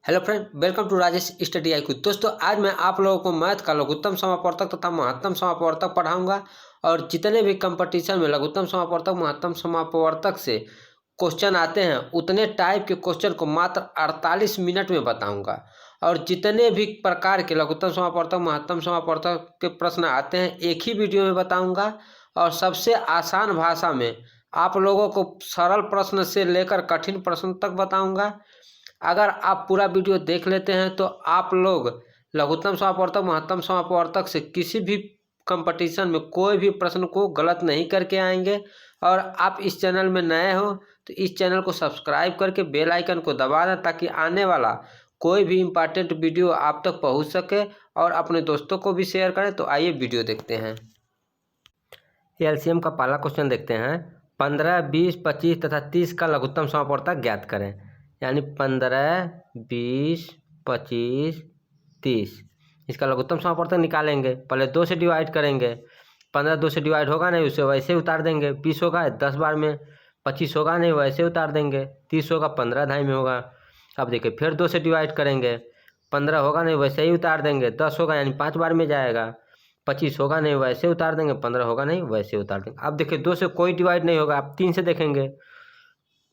Hello friend, welcome to Rajesh study IQ। दोस्तों, आज मैं आप लोगों को मैथ का लघुत्तम समापवर्तक तथा महत्तम समापवर्तक पढ़ाऊंगा और जितने भी कंपटीशन में लघुत्तम समापवर्तक महत्तम समापवर्तक से क्वेश्चन आते हैं उतने टाइप के क्वेश्चन को मात्र 48 मिनट में बताऊंगा। और जितने भी प्रकार के लघुत्तम समापवर्तक महत्तम समापवर्तक के प्रश्न आते हैं एक ही वीडियो में बताऊंगा और सबसे आसान भाषा में आप लोगों को सरल प्रश्न से लेकर कठिन प्रश्न तक बताऊंगा। अगर आप पूरा वीडियो देख लेते हैं तो आप लोग लघुत्तम समापवर्तक महत्तम समापवर्तक से किसी भी कंपटीशन में कोई भी प्रश्न को गलत नहीं करके आएंगे। और आप इस चैनल में नए हो तो इस चैनल को सब्सक्राइब करके बेल आइकन को दबा दें ताकि आने वाला कोई भी इम्पॉर्टेंट वीडियो आप तक पहुंच सके और अपने दोस्तों को भी शेयर करें। तो आइए वीडियो देखते हैं। एलसीएम का पहला क्वेश्चन देखते हैं। 15, 20, 25 तथा 30 का लघुत्तम समापवर्तक ज्ञात करें। यानी 15, 20, 25, 30 इसका लघुत्तम समापवर्तक निकालेंगे। पहले 2 से डिवाइड करेंगे। 15 2 से डिवाइड होगा नहीं, उसे वैसे ही उतार देंगे। 20 होगा 10 बार में, 25 होगा नहीं, वैसे उतार देंगे। 30 होगा 15 ढाई में होगा। अब देखिए फिर 2 से डिवाइड करेंगे। 15 होगा नहीं, वैसे ही उतार देंगे। 10 होगा यानी 5 बार में जाएगा। 25 होगा नहीं, वैसे उतार देंगे। 15 होगा नहीं, वैसे उतार देंगे। अब देखिए 2 से कोई डिवाइड नहीं होगा। आप 3 से देखेंगे।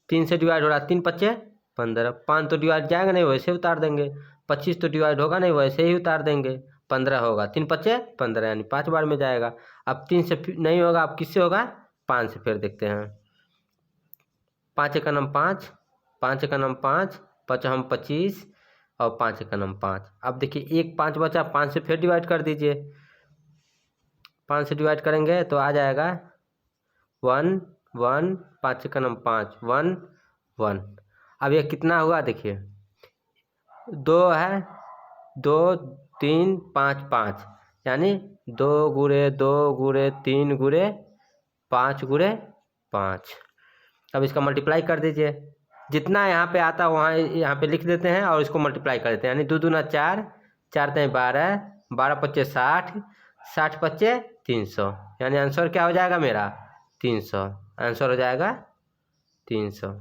3 से डिवाइड हो रहा है, 3 पच्चे 15। 5 तो डिवाइड जाएगा नहीं, वैसे उतार देंगे। 25 तो डिवाइड होगा नहीं, वैसे ही उतार देंगे। 15 होगा, 3 पच्चे 15 यानी 5 बार में जाएगा। अब 3 से नहीं होगा, अब किससे होगा? 5 से। फिर देखते हैं। 5 का नाम 5, 5 का नाम 5, 5 हम 25 और 5 का नाम 5। अब देखिए एक 5 बचा, 5 से फिर डिवाइड कर दीजिए। 5 से डिवाइड करेंगे तो आ जाएगा 1 1, 5 का नाम 5, 1 1। अब ये कितना हुआ देखिए, 2 है, 2 3 5 5 यानी 2 गुणे 2 गुणे 3 गुणे 5 गुणे 5। अब इसका मल्टीप्लाई कर दीजिए। जितना यहाँ पे आता है वहाँ यहाँ पे लिख देते हैं और इसको मल्टीप्लाई कर देते हैं। यानी 2 दूना 4, 4 तें 12, 12 पच्चे 60, 60 पच्चे 300। यानी आंसर क्या हो जाएगा मेरा? 300। आंसर हो जाएगा 300।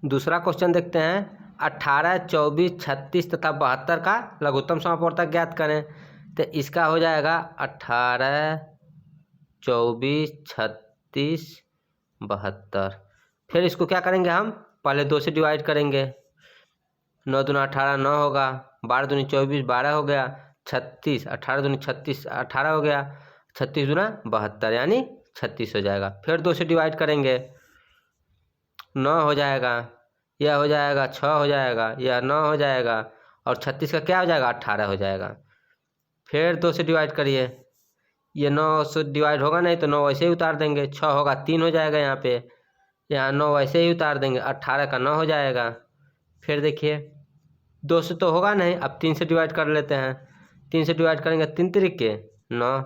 दूसरा क्वेश्चन देखते हैं। 18, 24, 36 तथा 72 का लघुत्तम समापवर्तक ज्ञात करें। तो इसका हो जाएगा 18, 24, 36, 72। फिर इसको क्या करेंगे हम? पहले 2 से डिवाइड करेंगे। 9 दूना 18 9 होगा। 12 दूनी 24 12 हो गया। 36 18 दूनी 36 18 हो गया। 36 दूना 72 यानी 36 हो जाएगा। फिर 2 से डिवाइड करेंगे। 9 हो जाएगा, यह हो जाएगा 6 हो जाएगा, यह 9 हो जाएगा और 36 का क्या हो जाएगा? 18 हो जाएगा। फिर 2 से डिवाइड करिए। ये 9 से डिवाइड होगा नहीं तो 9 वैसे ही उतार देंगे। 6 होगा 3 हो जाएगा यहाँ पे, यहाँ 9 वैसे ही उतार देंगे। 18 का 9 हो जाएगा। फिर देखिए 2 से तो होगा नहीं, अब 3 से डिवाइड कर लेते हैं। 3 से डिवाइड करेंगे, 3 त्रिके 9,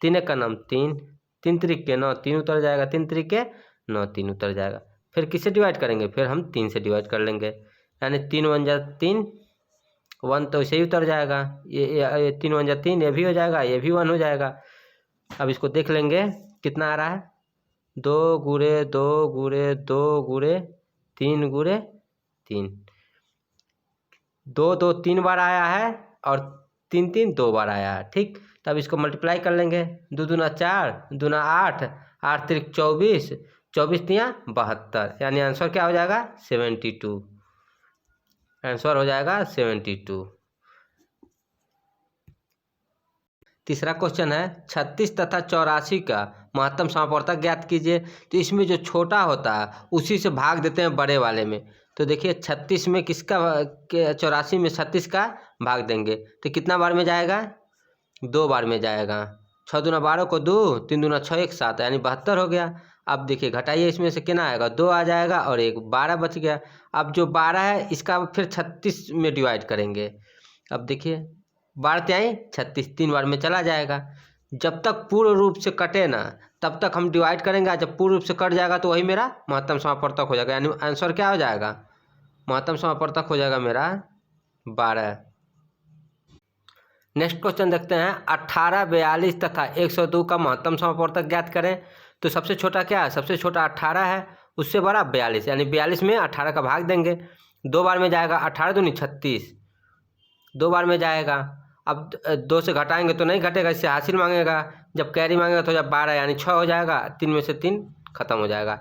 3 का नाम 3, 3 त्रिके 9, 3 उतर जाएगा। 3 त्रिके 9, 3 उतर जाएगा। फिर किससे डिवाइड करेंगे? फिर हम 3 से डिवाइड कर लेंगे। यानी 3 1 जा 3, 1 तो इसे ही उतर जाएगा। ये 3 1 जा 3, ये भी हो जाएगा, ये भी 1 हो जाएगा। अब इसको देख लेंगे कितना आ रहा है। 2 गुणे 2 गुणे 2 गुणे 3 गुणे 3। 2 2 3 बार आया है और 3 3 2 बार आया है। ठीक, तब इसको मल्टीप्लाई कर लेंगे। 2 दूना 4, दूना 8, 8 त्रिक 24, 24 तिया 72 यानी आंसर क्या हो जाएगा? 72। आंसर हो जाएगा 72। तीसरा क्वेश्चन है 36 तथा 84 का महत्तम समापवर्तक ज्ञात कीजिए। तो इसमें जो छोटा होता है उसी से भाग देते हैं बड़े वाले में। तो देखिए 36 में किसका 84 में 36 का भाग देंगे तो कितना बार में जाएगा? 2 बार में जाएगा। 6 दूना 12 को 2, 3 दूना 6 1 7 यानी 72 हो गया। अब देखिए घटाइए, इसमें से कितना आएगा? 2 आ जाएगा और एक 12 बच गया। अब जो 12 है इसका फिर 36 में डिवाइड करेंगे। अब देखिए 12 त्याई 36, 3 बार में चला जाएगा। जब तक पूर्ण रूप से कटे ना तब तक हम डिवाइड करेंगे। जब पूर्ण रूप से कट जाएगा तो वही मेरा महत्तम समापवर्तक हो जाएगा। यानी आंसर क्या हो जाएगा? महत्तम समापवर्तक हो जाएगा मेरा 12। नेक्स्ट क्वेश्चन देखते हैं। 18, 42 तथा 102 का महत्तम समापवर्तक ज्ञात करें। तो सबसे छोटा क्या है? सबसे छोटा 18 है उससे बड़ा 42, यानी 42 में 18 का भाग देंगे। 2 बार में जाएगा, 18 दूनी 36, 2 बार में जाएगा। अब 2 से घटाएंगे तो नहीं घटेगा, इससे हासिल मांगेगा। जब कैरी मांगेगा तो जब 12 यानी 6 हो जाएगा, 3 में से 3 खत्म हो जाएगा।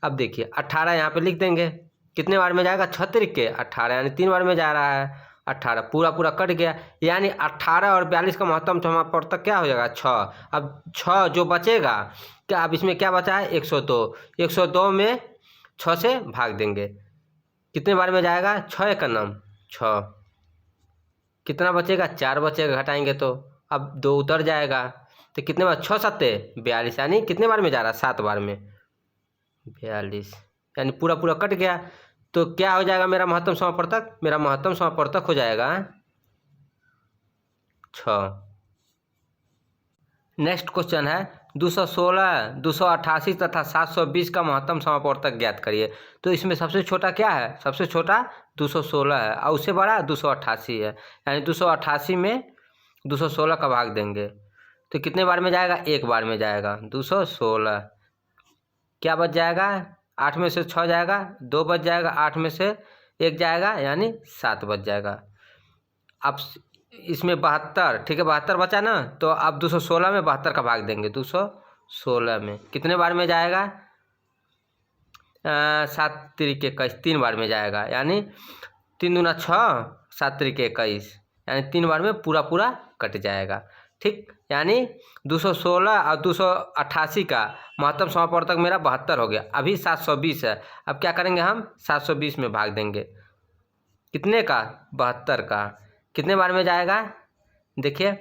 अब देखिए 18 यहाँ पे लिख देंगे, कितने बार में जाएगा, 36 के 18, यानी 3 बार में जा रहा है। 18 पूरा पूरा कट गया, यानी 18 और 42 का महत्तम समापवर्तक क्या हो जाएगा, 6। अब 6 जो बचेगा, क्या अब इसमें क्या बचा है, 102। 102 में 6 से भाग देंगे, कितने बार में जाएगा, 6 का नाम 6, कितना बचेगा, 4 बचेगा, घटाएंगे तो। अब 2 उतर जाएगा, तो कितने बार, 6 सत्ते 42, यानी कितने बार में जा रहा है, 7 बार में 42, यानी पूरा पूरा कट गया। तो क्या हो जाएगा मेरा महत्तम समापवर्तक, मेरा महत्तम समापवर्तक हो जाएगा 6। नेक्स्ट क्वेश्चन है 216, 288 तथा 720 का महत्तम समापवर्तक ज्ञात करिए। तो इसमें सबसे छोटा क्या है, सबसे छोटा 216 है और उससे बड़ा 288 है, यानी 288 में 216 का भाग देंगे तो कितने बार में जाएगा, 1 बार में जाएगा। 216 क्या बच जाएगा, 8 में से 6 जाएगा, 2 बच जाएगा, 8 में से 1 जाएगा, यानी 7 बच जाएगा। अब इसमें 72, ठीक है 72 बचा ना, तो अब 216 में 72 का भाग देंगे। 216 में कितने बार में जाएगा, 7 तरीके 21, 3 बार में जाएगा, यानी 3 दूना 6, 7 तरीके 21, यानी 3 बार में पूरा पूरा कट जाएगा। ठीक, यानी 216 और 288 का महत्तम समापवर्तक मेरा 72 हो गया। अभी 720 है, अब क्या करेंगे हम, 720 में भाग देंगे, कितने का, 72 का, कितने बार में जाएगा, देखिए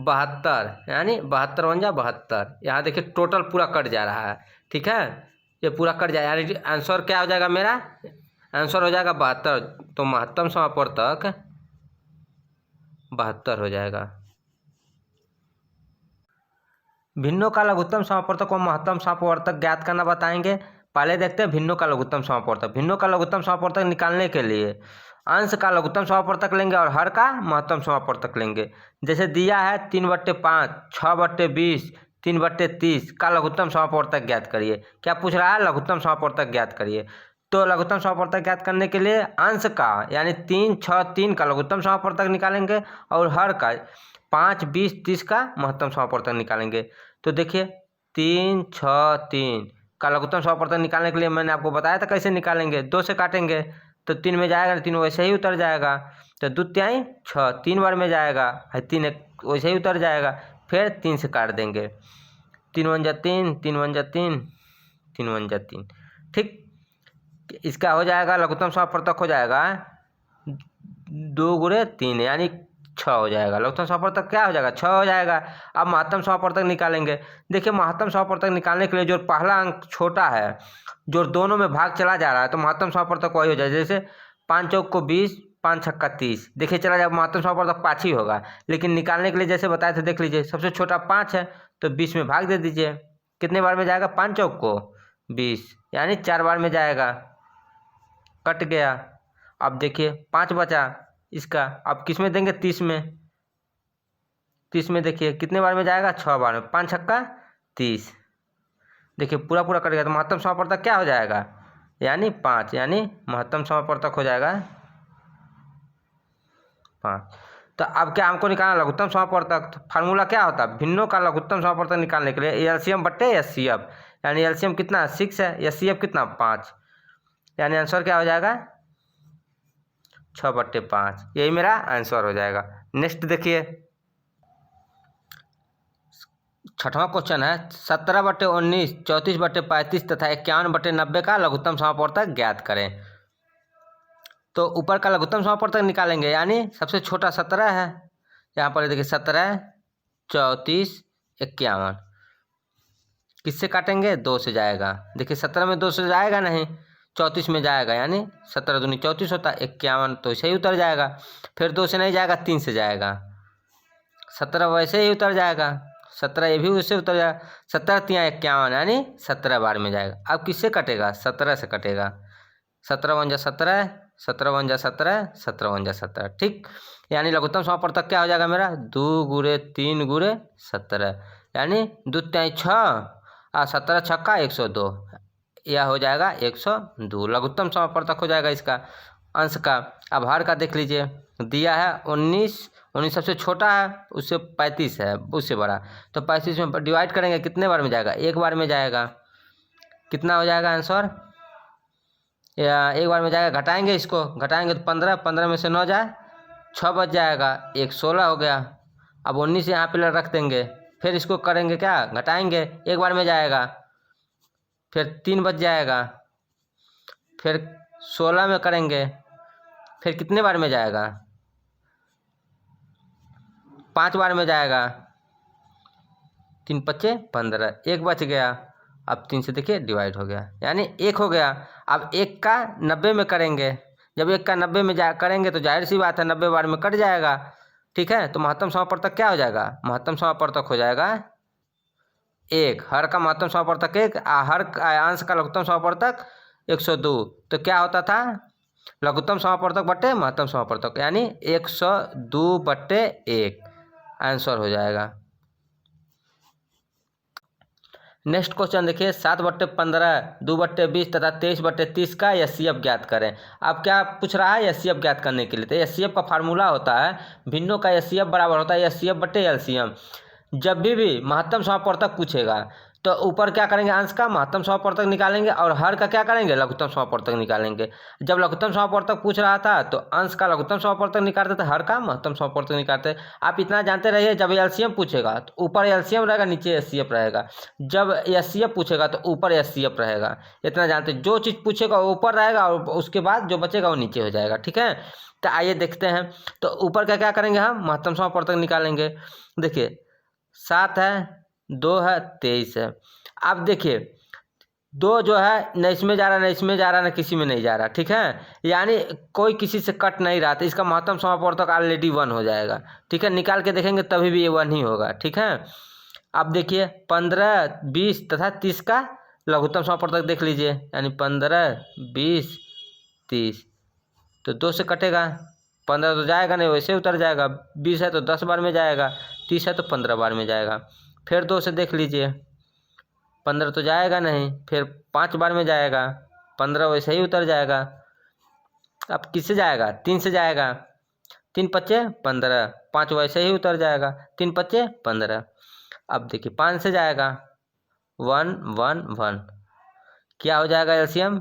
72, यानी 72 बन जा 72, यहाँ देखिए टोटल पूरा कट जा रहा है। ठीक है, ये पूरा कट जाएगा, यानी आंसर क्या हो जाएगा मेरा, आंसर हो जाएगा 72। तो महत्तम समापवर्तक 72 हो जाएगा। भिन्नों का लघुत्तम समापवर्तक व महत्तम समापवर्तक ज्ञात करना बताएंगे। पहले देखते हैं भिन्नों का लघुत्तम समापवर्तक। भिन्नों का लघुत्तम समापवर्तक निकालने के लिए अंश का लघुत्तम समापवर्तक लेंगे और हर का महत्तम समापवर्तक लेंगे। जैसे दिया है 3/5, 6/20, 3/30 का लघुत्तम समापवर्तक ज्ञात करिए। क्या पूछ रहा है, लघुत्तम समापवर्तक ज्ञात करिए। तो लघुत्तम समापवर्तक ज्ञात करने के लिए अंश का यानी 3, 6, 3 का लघुत्तम समापवर्तक निकालेंगे और हर का 5, 20, 30 का महत्तम समापवर्तक निकालेंगे। तो देखिए 3, 6, 3 का लघुत्तम समापवर्तक निकालने के लिए मैंने आपको बताया था कैसे निकालेंगे, 2 से काटेंगे तो 3 में जाएगा, 3 वैसे ही उतर जाएगा। तो 2 तिहाई 6, 3 बार में जाएगा, 3 वैसे ही उतर जाएगा। फिर 3 से काट देंगे, 3 1 जा 3, 3 1 जा 3, 3 1 जा 3। ठीक, इसका हो जाएगा लघुत्तम समापवर्तक हो जाएगा 2 गुणे 3, यानी 6 हो जाएगा। लघुत्तम समापवर्तक क्या हो जाएगा, 6 हो जाएगा। अब महत्तम समापवर्तक निकालेंगे। देखिए महत्तम समापवर्तक निकालने के लिए जो पहला अंक छोटा है, जो दोनों में भाग चला जा रहा है, तो महत्तम समापवर्तक वही हो जाए। जैसे 5 चौक को 20, 5 छक्का 30, देखिए चला जाए, महत्तम समापवर्तक 5 ही होगा। लेकिन निकालने के लिए जैसे बताए थे, देख लीजिए सबसे छोटा 5 है तो 20 में भाग दे दीजिए, कितने बार में जाएगा, 5 चौक को 20, यानी 4 बार में जाएगा, कट गया। अब देखिए 5 बचा इसका, अब किस में देंगे, 30 में। 30 में देखिए कितने बार में जाएगा, 6 बार में, 5 छक्का 30, देखिए पूरा पूरा कट गया। तो महत्तम समापवर्तक क्या हो जाएगा, यानी 5, यानी महत्तम समापवर्तक हो जाएगा 5। तो अब क्या हमको निकालना, लघुत्तम समापवर्तक। तो फार्मूला क्या होता है, भिन्नों का लघुत्तम समापवर्तक निकालने के लिए एलसीएम बट्टे एचसीएफ, यानी एलसीएम कितना 6 है, एचसीएफ कितना 5, यानी आंसर क्या हो जाएगा 6/5, यही मेरा आंसर हो जाएगा। नेक्स्ट देखिए 6वां क्वेश्चन है 17/19, 34/35 तथा 51/90 का लघुत्तम समापवर्तक ज्ञात करें। तो ऊपर का लघुत्तम समापवर्तक निकालेंगे, यानी सबसे छोटा 17 है, यहाँ पर देखिए 17, 34, 51, किससे काटेंगे, 2 से जाएगा। देखिए 17 में 2 से जाएगा नहीं, 34 में जाएगा, यानी 17 दूनी 34 होता है, 51 तो ऐसे ही उतर जाएगा। फिर 2 से नहीं जाएगा, 3 से जाएगा, 17 वैसे ही उतर जाएगा, 17 ये भी वैसे उतर जाएगा, 17 तिया 51, यानी 17 बार में जाएगा। अब किससे कटेगा, 17 से कटेगा, 17 1 जा 17, 17 1 जा 17, 17 1 जा 17। ठीक, यानी लघुत्तम समापवर्तक क्या हो जाएगा मेरा, 2 गुणे 3 गुणे 17, यानी 2 तिहाई 6 और 17 छक्का 102, यह हो जाएगा 102, लघुत्तम समापवर्तक हो जाएगा इसका अंश का। अब हर का देख लीजिए, दिया है 19 सबसे छोटा है, उससे 35 है उससे बड़ा, तो 35 में डिवाइड करेंगे कितने बार में जाएगा, एक बार में जाएगा। कितना हो जाएगा आंसर, या एक बार में जाएगा। घटाएंगे, इसको घटाएंगे तो 15 में से 9 जाए 6 बच जाएगा, 16 हो गया। अब 19 यहाँ पे रख देंगे, फिर इसको करेंगे क्या, घटाएंगे, एक बार में जाएगा, फिर 3 बच जाएगा, फिर 16 में करेंगे, फिर कितने बार में जाएगा, 5 बार में जाएगा, 3 5 15, एक बच गया। अब 3 से देखिए डिवाइड हो गया, यानी 1 हो गया। अब 1 का 90 में करेंगे, जब 1 का 90 में करेंगे तो जाहिर सी बात है 90 बार में कट जाएगा, ठीक है। तो महत्तम समापवर्तक क्या हो जाएगा, महत्तम समापवर्तक हो जाएगा 1, हर का महत्तम समापवर्तक 1, हर अंश का लघुत्तम समापवर्तक 102। तो क्या होता था, लघुत्तम समापवर्तक बट्टे महत्तम समापवर्तक, यानी 102/1 आंसर हो जाएगा। नेक्स्ट क्वेश्चन देखिए, 7/15, 2/20 तथा 23/30 का एचसीएफ ज्ञात करें। अब क्या पूछ रहा है, एचसीएफ ज्ञात करने के लिए तो एचसीएफ का फार्मूला होता है, भिन्नों का एचसीएफ बराबर होता है एचसीएफ/एलसीएम। जब भी महत्तम समापवर्तक पूछेगा तो ऊपर क्या करेंगे, अंश का महत्तम समापवर्तक निकालेंगे और हर का क्या करेंगे, लघुत्तम समापवर्तक निकालेंगे। जब लघुत्तम समापवर्तक पूछ रहा था तो अंश का लघुत्तम समापवर्तक निकालते थे, हर का महत्तम समापवर्तक निकालते। आप इतना जानते रहिए, जब एलसीएम पूछेगा तो ऊपर एलसीएम रहेगा, नीचे एचसीएफ रहेगा। जब एचसीएफ पूछेगा तो ऊपर एचसीएफ रहेगा, इतना जानते। जो चीज़ पूछेगा वो ऊपर रहेगा और उसके बाद जो बचेगा वो नीचे हो जाएगा, ठीक है। तो आइए देखते हैं, तो ऊपर का क्या करेंगे, हम महत्तम समापवर्तक निकालेंगे। देखिए 7 है, 2 है, 23 है। अब देखिए 2 जो है न इसमें जा रहा, न इसमें जा रहा, न किसी में नहीं जा रहा, ठीक है, यानी कोई किसी से कट नहीं रहा, तो इसका महत्तम समापवर्तक ऑलरेडी 1 हो जाएगा, ठीक है। निकाल के देखेंगे तभी भी ये 1 ही होगा, ठीक है। अब देखिए 15, 20 तथा 30 का लघुत्तम समापवर्तक देख लीजिए, यानी 15, 20, 30, तो 2 से कटेगा, 15 तो जाएगा नहीं, वैसे उतर जाएगा। 20 है तो 10 बार में जाएगा, 30 है तो 15 बार में जाएगा। फिर 2 से देख लीजिए, 15 तो जाएगा नहीं, फिर 5 बार में जाएगा, 15 वैसे ही उतर जाएगा। अब किससे जाएगा, 3 से जाएगा, 3 5 15, 5 वैसे ही उतर जाएगा, 3 5 15। अब देखिए 5 से जाएगा, 1 1 1, क्या हो जाएगा एलसीएम,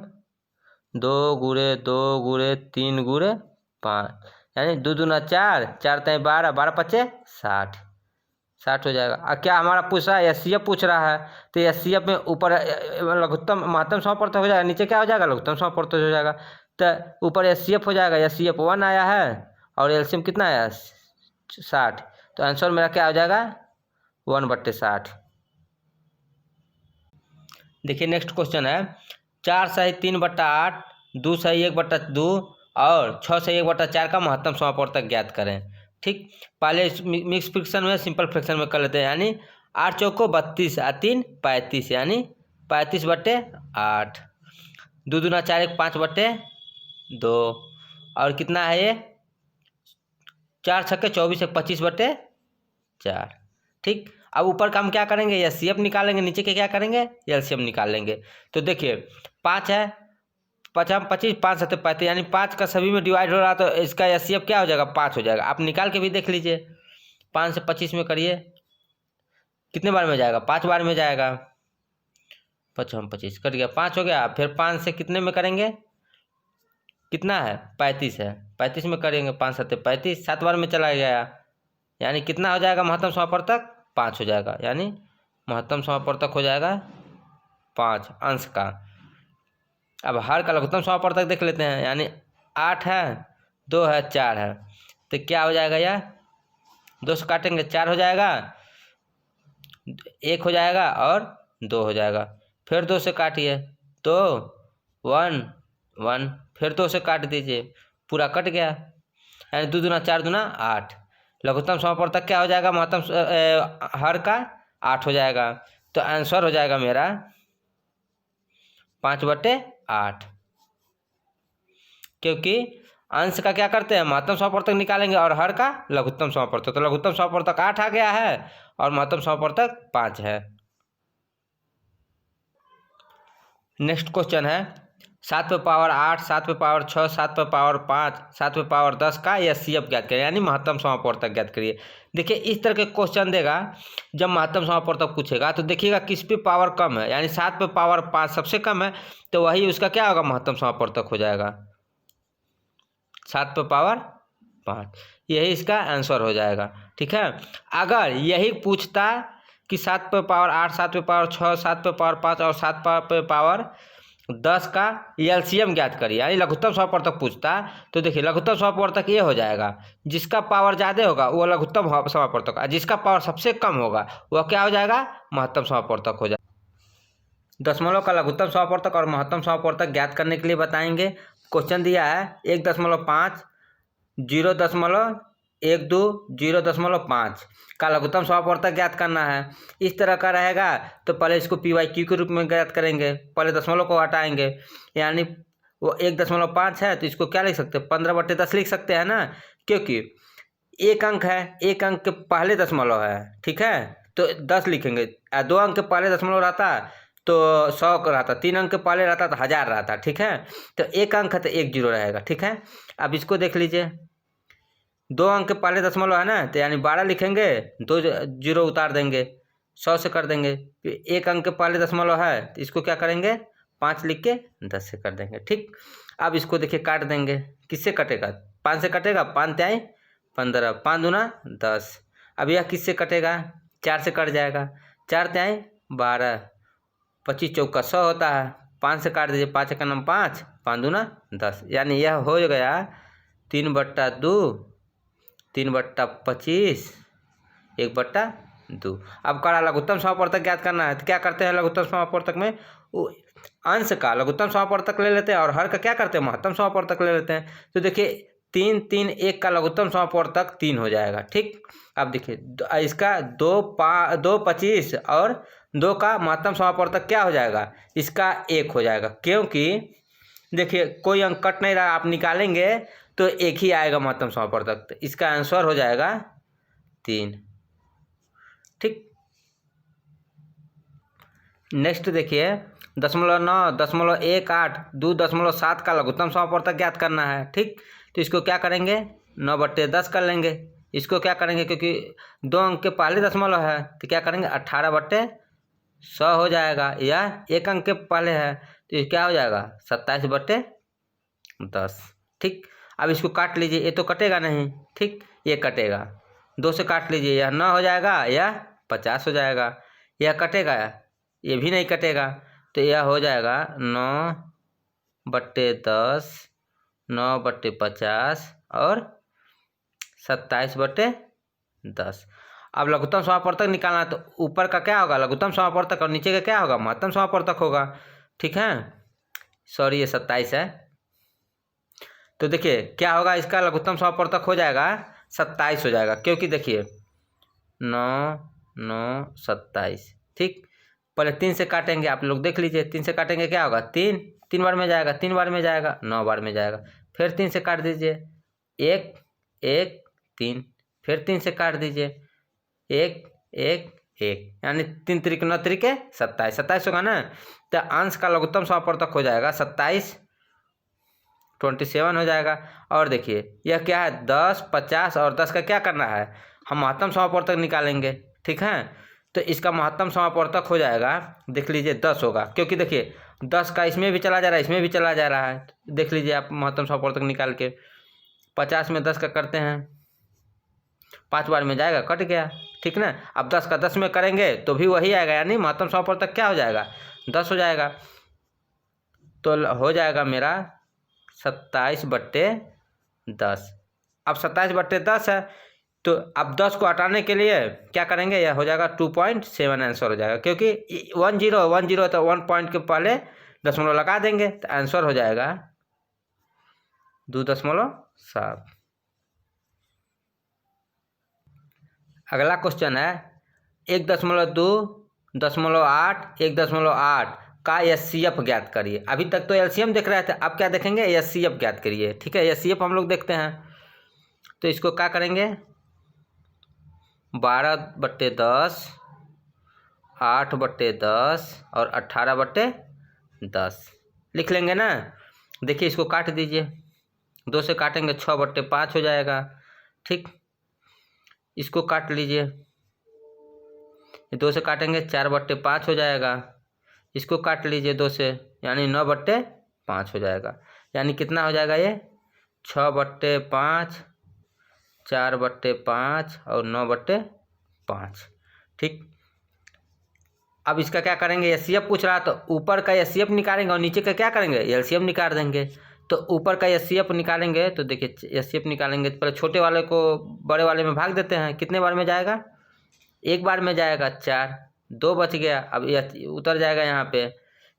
2 × 2 × 3 × 5, यानी 2 दूना 4, 4 3 12, 12 5 60, 60 हो जाएगा। अब क्या हमारा पूछ रहा है, एचसीएफ पूछ रहा है, तो एचसीएफ में ऊपर लघुत्तम महत्तम समापवर्तक हो जाएगा, नीचे क्या हो जाएगा, लघुत्तम समापवर्तक हो जाएगा। तो ऊपर एचसीएफ हो जाएगा, एचसीएफ 1 आया है और एलसीएम कितना आया 60, तो आंसर मेरा क्या हो जाएगा 1/60। देखिए नेक्स्ट क्वेश्चन है, 4 सही 3/8, 2 सही 1/2 और 6 सही 1/4 का महत्तम समापवर्तक ज्ञात करें। ठीक, पहले मिक्स फ्रैक्शन में सिंपल फ्रैक्शन में कर लेते हैं, यानी 8 चौको 32 और 3 35, यानी 35/8, 2 दूना 4 1 5/2 और कितना है ये 4 छक्के 24 1 25/4। ठीक, अब ऊपर का हम क्या करेंगे, एचसीएफ निकालेंगे, नीचे के क्या करेंगे, एलसीएम निकाल लेंगे। तो देखिए 5 है, 5 25, 5 7 35, यानी 5 का सभी में डिवाइड हो रहा, तो इसका एचसीएफ क्या हो जाएगा 5 हो जाएगा। आप निकाल के भी देख लीजिए, 5 से 25 में करिए, कितने बार में जाएगा, 5 बार में जाएगा। 5 25 कट गया, 5 हो गया। फिर 5 से कितने में करेंगे, कितना है 35 है, 35 में करेंगे, 5 7 35, 7 बार में चला गया, यानी कितना हो जाएगा महत्तम समापवर्तक 5 हो जाएगा, यानी महत्तम समापवर्तक हो जाएगा 5 अंश का। अब हर का लघुत्तम समापवर्तक देख लेते हैं, यानी 8 है, 2 है, 4 है, तो क्या हो जाएगा यार, 2 से काटेंगे 4 हो जाएगा, 1 हो जाएगा और 2 हो जाएगा। फिर 2 से काटिए तो 1 1, फिर 2 से काट दीजिए, पूरा कट गया, यानी 2 दूना 4 दूना 8, लघुत्तम समापवर्तक क्या हो जाएगा, महत्तम हर का 8 हो जाएगा। तो आंसर हो जाएगा मेरा 5/8, क्योंकि अंश का क्या करते हैं, महत्तम समापवर्तक निकालेंगे और हर का लघुत्तम समापवर्तक, तो लघुत्तम समापवर्तक 8 आ गया है और महत्तम समापवर्तक 5 है। नेक्स्ट क्वेश्चन है 7 पे पावर 8, 7 पे पावर 6, 7 पे पावर 5, 7 पे पावर 10 का एचसीएफ ज्ञात करिए, यानी महत्तम समापवर्तक ज्ञात करिए। देखिए इस तरह के क्वेश्चन देगा जब महत्तम समापवर्तक पूछेगा तो देखिएगा किस पे पावर कम है, यानी 7 पे पावर 5 सबसे कम है तो वही उसका क्या होगा, महत्तम समापवर्तक हो जाएगा, 7 पे पावर 5, यही इसका आंसर हो जाएगा। ठीक है, अगर यही पूछता कि 7 पे पावर 8, 7 पे पावर 6, 7 पे पावर 5 और 7 पे पावर 10 का एलसीएम ज्ञात करिए, यानी लघुत्तम समापवर्तक पूछता तो देखिए लघुत्तम समापवर्तक ये हो जाएगा, जिसका पावर ज़्यादा होगा वो लघुत्तम समापवर्तक, और जिसका पावर सबसे कम होगा वह क्या हो जाएगा, महत्तम समापवर्तक हो जाएगा। दशमलव का लघुत्तम समापवर्तक और महत्तम समापवर्तक ज्ञात करने के लिए बताएंगे। क्वेश्चन दिया है 1.5, 0.12, 0.5 का लघुत्तम समापवर्तक ज्ञात करना है। इस तरह का रहेगा तो पहले इसको PYQ के रूप में ज्ञात करेंगे, पहले दशमलव को हटाएंगे, यानी वो 1.5 है तो इसको क्या लिख सकते हैं, 15/10 लिख सकते हैं ना, क्योंकि एक अंक है, एक अंक के पहले दशमलव है, ठीक है, तो 10 लिखेंगे। 2 अंक के पहले दशमलव रहता तो 100 रहता, 3 अंक के पहले रहता तो 1000 रहता। ठीक है, तो एक अंक है तो 1 0 रहेगा। ठीक है, अब इसको देख लीजिए, 2 अंक के पहले दशमलव है ना, तो यानी 12 लिखेंगे, 2 0 उतार देंगे, 100 से कर देंगे। एक अंक के पहले दशमलव है तो इसको क्या करेंगे, 5 लिख के 10 से कर देंगे। ठीक, अब इसको देखिए काट देंगे, किससे कटेगा, 5 से कटेगा, 5 तिहाई 15, 5 दूना 10। अब यह किससे कटेगा, 4 से कट जाएगा, 4 तिहाई 12, 25 चौका 100 होता है, 5 से काट दीजिए, 5 का नाम 5, 5 दूना 10, यानी यह हो गया 3/2, 3/25, 1/2। अब कड़ा लघुत्तम समापवर्तक ज्ञात करना है तो क्या करते हैं, लघुत्तम समापवर्तक में अंश का लघुत्तम समापवर्तक ले लेते हैं और हर का क्या करते हैं, महत्तम समापवर्तक ले लेते हैं। तो देखिए 3 3 1 का लघुत्तम समापवर्तक 3 हो जाएगा। ठीक, अब देखिए इसका 2 25 और 2 का महत्तम समापवर्तक क्या हो जाएगा, इसका 1 हो जाएगा, क्योंकि देखिए कोई अंक कट नहीं रहा, आप निकालेंगे तो एक ही आएगा महत्तम समापवर्तक, तो इसका आंसर हो जाएगा 3। ठीक, नेक्स्ट देखिए 0.9, 0.18, 2.7 का लघुत्तम समापवर्तक ज्ञात करना है। ठीक, तो इसको क्या करेंगे, 9/10 कर लेंगे। इसको क्या करेंगे, क्योंकि 2 अंक के पहले दशमलव है तो क्या करेंगे, 18/100 हो जाएगा, या 1 अंक के पहले है तो ये क्या हो जाएगा, 27/10। ठीक, अब इसको काट लीजिए, ये तो कटेगा नहीं। ठीक, ये कटेगा, 2 से काट लीजिए, यह 9 हो जाएगा या 50 हो जाएगा, यह कटेगा, ये भी नहीं कटेगा, तो यह हो जाएगा 9/10, 9/50 और 27/10। अब लघुत्तम समापवर्तक निकालना है तो ऊपर का क्या होगा, लघुत्तम समापवर्तक, और नीचे का क्या होगा, महत्तम समापवर्तक होगा। ठीक है, सॉरी ये 27 है, तो देखिए क्या होगा, इसका लघुत्तम समापवर्तक हो जाएगा 27 हो जाएगा, क्योंकि देखिए 9 9 27। ठीक, पहले 3 से काटेंगे, आप लोग देख लीजिए, 3 से काटेंगे क्या होगा, 3 3 बार में जाएगा, 3 बार में जाएगा, 9 बार में जाएगा, फिर 3 से काट दीजिए, 1 1 3, फिर 3 से काट दीजिए, 1 1 1, यानी 3 3 9 3 27, 27 होगा ना, तो अंश का लघुत्तम समापवर्तक हो जाएगा 27, 27 हो जाएगा। और देखिए यह क्या है, 10 50 और 10 का क्या करना है, हम महत्तम समापवर्तक निकालेंगे। ठीक है, तो इसका महत्तम समापवर्तक हो जाएगा, देख लीजिए 10 होगा, क्योंकि देखिए 10 का इसमें भी चला जा रहा है, इसमें भी चला जा रहा है, देख लीजिए आप महत्तम समापवर्तक निकाल के, 50 में 10 का करते हैं, 5 बार में जाएगा, कट गया। ठीक ना, अब 10 का 10 में करेंगे तो भी वही आएगा, यानी महत्तम समापवर्तक क्या हो जाएगा, 10 हो जाएगा, तो हो जाएगा मेरा 27/10। अब 27/10 है तो अब 10 को हटाने के लिए क्या करेंगे, यह हो जाएगा 2.7 आंसर हो जाएगा, क्योंकि 10 10 तो 1 पॉइंट के पहले दशमलव लगा देंगे तो आंसर हो जाएगा 2.7। अगला क्वेश्चन है 1.2, 0.8, 1.8 का एचसीएफ ज्ञात करिए। अभी तक तो एलसीएम देख रहे थे, अब क्या देखेंगे, एचसीएफ ज्ञात करिए। ठीक है, एचसीएफ हम लोग देखते हैं, तो इसको क्या करेंगे, 12/10, 8/10 और 18/10 10 लिख लेंगे ना। देखिए इसको काट दीजिए, 2 से काटेंगे 6/5 हो जाएगा। ठीक, इसको काट लीजिए, 2 से काटेंगे 4/5 हो जाएगा। इसको काट लीजिए 2 से, यानी 9/5 हो जाएगा। यानी कितना हो जाएगा ये 6/5, 4/5 और 9/5। ठीक, अब इसका क्या करेंगे, एचसीएफ पूछ रहा, तो ऊपर का एचसीएफ निकालेंगे और नीचे का क्या करेंगे, एलसीएम निकाल देंगे। तो ऊपर का एचसीएफ निकालेंगे, तो देखिए एचसीएफ निकालेंगे तो पहले छोटे वाले को बड़े वाले में भाग देते हैं। कितने बार में जाएगा, एक बार में जाएगा 4, 2 बच गया। अब ये उतर जाएगा यहाँ पे,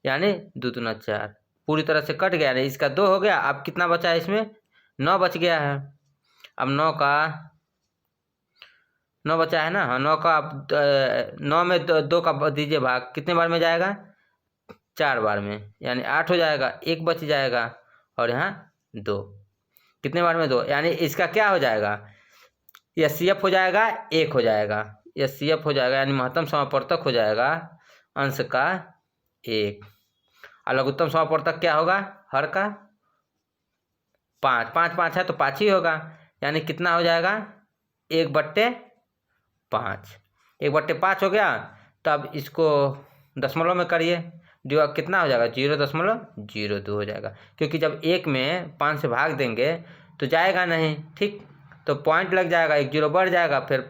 यानी 2 दूना 4, पूरी तरह से कट गया। नहीं, इसका 2 हो गया। अब कितना बचा है, इसमें 9 बच गया है। अब 9 बचा है ना, हाँ 9 का, अब 9 में 2 का दीजिए भाग, कितने बार में जाएगा, 4 बार में, यानी 8 हो जाएगा। 1 बच जाएगा और यहाँ 2, कितने बार में 2, यानी इसका क्या हो जाएगा, एचसीएफ हो जाएगा 1 हो जाएगा, एचसीएफ हो जाएगा, यानी महत्तम समापवर्तक हो जाएगा अंश का 1। और लघुत्तम समापवर्तक क्या होगा, हर का 5, 5 5 है तो 5 ही होगा। यानी कितना हो जाएगा 1/5, 1/5 हो गया। तब इसको दशमलव में करिए, जो कितना हो जाएगा 0.02 हो जाएगा, क्योंकि जब 1 में 5 से भाग देंगे तो जाएगा नहीं। ठीक, तो पॉइंट लग जाएगा, 1 0 बढ़ जाएगा, फिर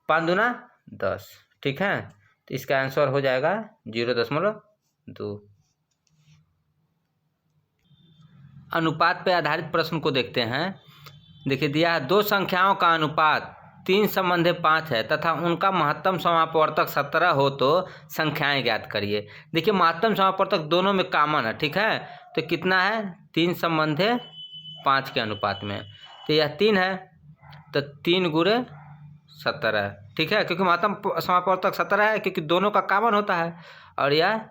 5 दूना 10। ठीक है, तो इसका आंसर हो जाएगा 0.2। अनुपात पर आधारित प्रश्न को देखते हैं। देखिए दिया है, 2 संख्याओं का अनुपात 3 संबंधी 5 है तथा उनका महत्तम समापवर्तक 17 हो तो संख्याएं ज्ञात करिए। देखिए महत्तम समापवर्तक दोनों में कॉमन है। ठीक है, तो कितना है, 3 संबंधी 5 के अनुपात में, तो यह 3 है, तो 3 गुणे 17। ठीक है, क्योंकि महत्तम समापवर्तक 17 है, क्योंकि दोनों का कॉमन होता है। और यह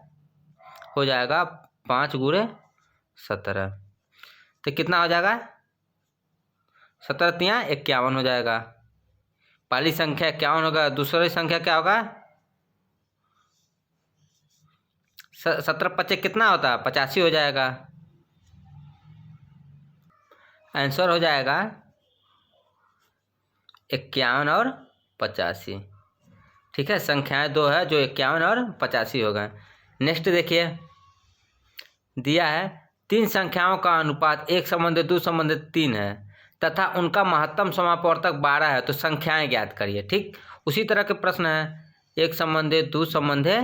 हो जाएगा 5 गुणे 17, तो कितना हो जाएगा, 17 तिया 51 हो जाएगा। पहली संख्या 51 होगा, दूसरी संख्या क्या होगा, 17 × 5 कितना होता है, 85 हो जाएगा। आंसर हो जाएगा 51 और 85। ठीक है, संख्याएं 2 है जो 51 और 85 हो गए। नेक्स्ट देखिए, दिया है 3 संख्याओं का अनुपात 1 संबंधी 2 संबंधी 3 है तथा उनका महत्तम समापवर्तक 12 है तो संख्याएं ज्ञात करिए। ठीक, उसी तरह के प्रश्न है, 1 संबंधी 2 संबंधी